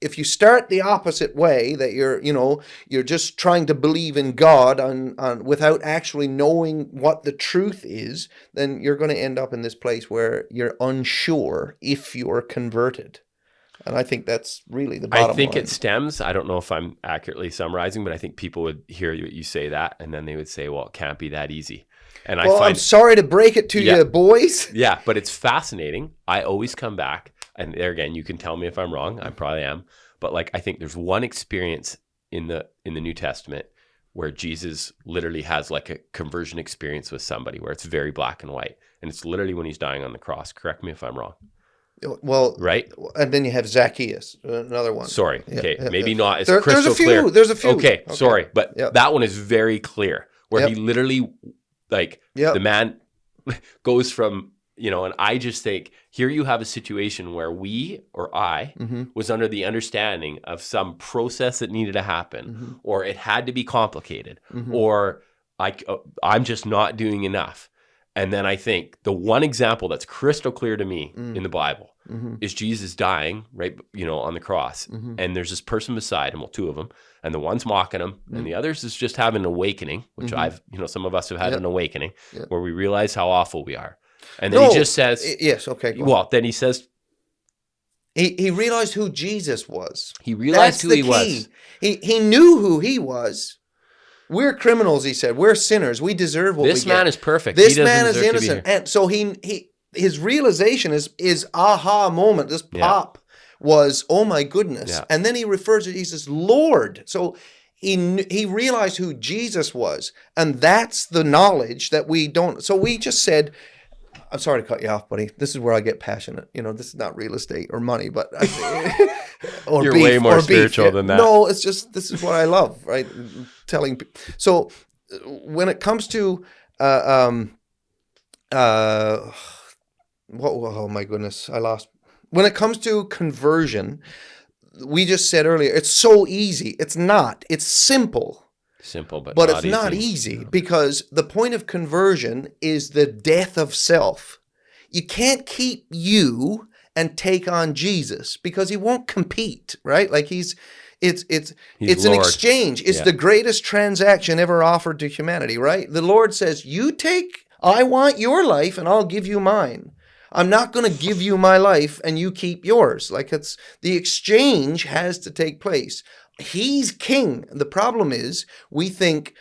if you start the opposite way, that you're just trying to believe in God on without actually knowing what the truth is, then you're going to end up in this place where you're unsure if you're converted. And I think that's really the bottom line. I think it stems, I don't know if I'm accurately summarizing, but I think people would hear you say that, and then they would say, well, it can't be that easy. And I'm sorry to break it to you, boys. Yeah, but it's fascinating. I always come back, and there again, you can tell me if I'm wrong. I probably am. But like, I think there's one experience in the New Testament where Jesus literally has like a conversion experience with somebody where it's very black and white. And it's literally when he's dying on the cross. Correct me if I'm wrong. Well, right. And then you have Zacchaeus, another one. Sorry. Okay. Maybe not as crystal there's a few, clear. There's a few. Okay. Sorry. But that one is very clear where he literally, like, the man goes from and I just think here you have a situation where I was under the understanding of some process that needed to happen, or it had to be complicated, or I'm just not doing enough. And then I think the one example that's crystal clear to me in the Bible is Jesus dying, right, on the cross. And there's this person beside him, well, two of them, and the one's mocking him, and the others is just having an awakening, which some of us have had an awakening where we realize how awful we are. And then he just says, yes, okay. Well, then he says, he realized who Jesus was. He realized who he was. He knew who he was. We're criminals, he said. We're sinners. We deserve what we get. This man is perfect. This man is innocent. And so his realization is aha moment. This pop was, oh my goodness. Yeah. And then he refers to, he says, Lord. So he realized who Jesus was. And that's the knowledge that we don't. So we just said, I'm sorry to cut you off, buddy. This is where I get passionate. This is not real estate or money, but or you're beef, way more or spiritual beef. than that. No, it's just this is what I love, right? Telling people. So when it comes to oh my goodness, I lost. When it comes to conversion, we just said earlier, it's so easy. It's not. It's simple. Simple, but it's not easy because the point of conversion is the death of self. You can't keep you and take on Jesus because he won't compete, right? Like it's an exchange. It's the greatest transaction ever offered to humanity, right? The Lord says, I want your life and I'll give you mine. I'm not going to give you my life and you keep yours. Like the exchange has to take place. He's king. The problem is we think,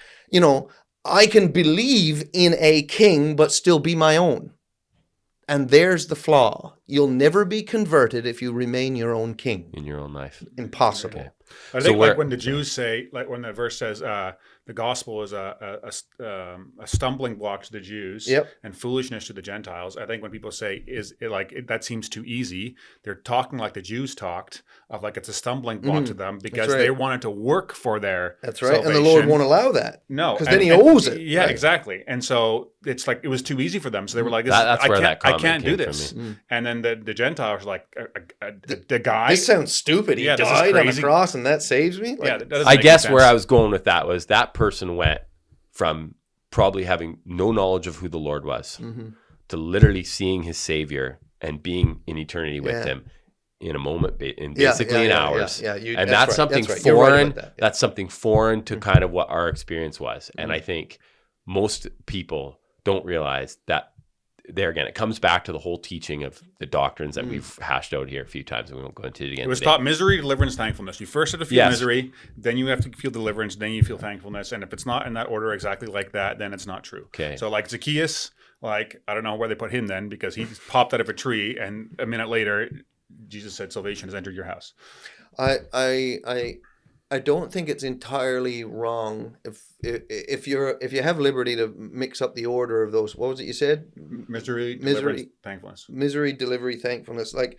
I can believe in a king, but still be my own. And there's the flaw. You'll never be converted if you remain your own king. In your own life. Impossible. Okay. I think like when the Jews say, like when the verse says, the gospel is a stumbling block to the Jews and foolishness to the Gentiles. I think when people say that seems too easy, they're talking like the Jews talked of like it's a stumbling block to them because they wanted to work for their salvation. And the Lord won't allow that. No, because then he owes it. Yeah, exactly. And so it's like it was too easy for them. So they were like, I can't do this. And then the Gentiles were like, the guy. This sounds stupid. He died on the cross and that saves me. I guess where I was going with that was that person went from probably having no knowledge of who the Lord was to literally seeing his Savior and being in eternity with him in a moment, in basically in hours. And that's something foreign. Right that's something foreign to kind of what our experience was. And I think most people don't realize that. There again, it comes back to the whole teaching of the doctrines that we've hashed out here a few times, and we won't go into it again. It was taught misery, deliverance, thankfulness. You first have to feel misery, then you have to feel deliverance, then you feel thankfulness. And if it's not in that order exactly like that, then it's not true. Okay. So like Zacchaeus, I don't know where they put him then because he popped out of a tree, and a minute later, Jesus said, "Salvation has entered your house." I don't think it's entirely wrong if you have liberty to mix up the order of those. What was it you said? Misery, deliverance, thankfulness. Misery, delivery, thankfulness. Like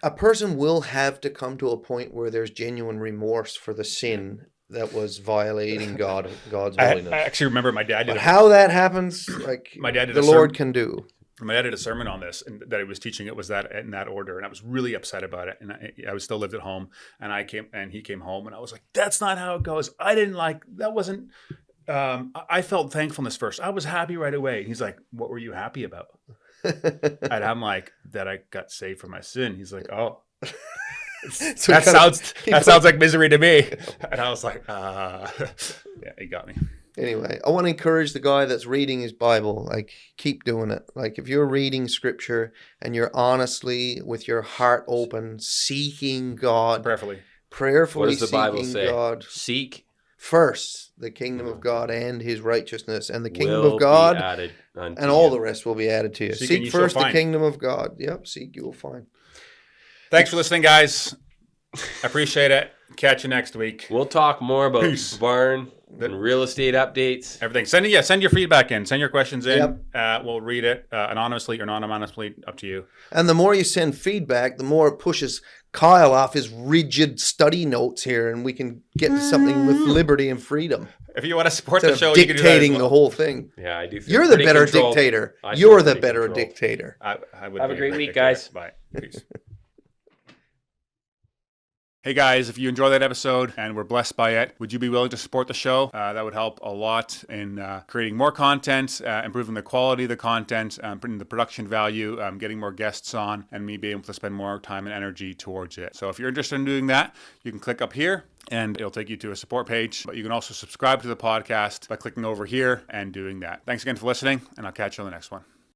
a person will have to come to a point where there's genuine remorse for the sin that was violating God's holiness. I actually remember my dad did. How that happens, like my dad did the Lord can do. My dad did a sermon on this, and that he was teaching it was that in that order, and I was really upset about it. And I was still lived at home, and he came home, and I was like, "That's not how it goes. I didn't like that. Wasn't. I felt thankfulness first. I was happy right away." And he's like, "What were you happy about?" And I'm like, "That I got saved from my sin." He's like, "Oh." So that sounds like misery to me. And I was like, yeah, he got me. Anyway, I want to encourage the guy that's reading his Bible, like, keep doing it. Like, if you're reading scripture and you're honestly, with your heart open, seeking God. Prayerfully what does the Bible say? God. Seek first the kingdom of God and his righteousness, and the kingdom of God and all the rest will be added to you. Seek first the kingdom of God. Yep, seek, you will find. Thanks for listening, guys. I appreciate it. Catch you next week. We'll talk more about Barn and real estate updates. Everything. Send your feedback in. Send your questions in. Yep. We'll read it anonymously or non-anonymously, up to you. And the more you send feedback, the more it pushes Kyle off his rigid study notes here, and we can get to something with liberty and freedom. If you want to support Instead the show, of you can do that as dictating well. the whole thing. Yeah, I do. Feel You're the pretty better controlled. dictator. I feel You're the pretty better controlled. dictator. I would Have be a great week, dictator. guys. Bye. Peace. Hey guys, if you enjoyed that episode and were blessed by it, would you be willing to support the show? That would help a lot in creating more content, improving the quality of the content, putting the production value, getting more guests on, and me being able to spend more time and energy towards it. So if you're interested in doing that, you can click up here and it'll take you to a support page. But you can also subscribe to the podcast by clicking over here and doing that. Thanks again for listening, and I'll catch you on the next one.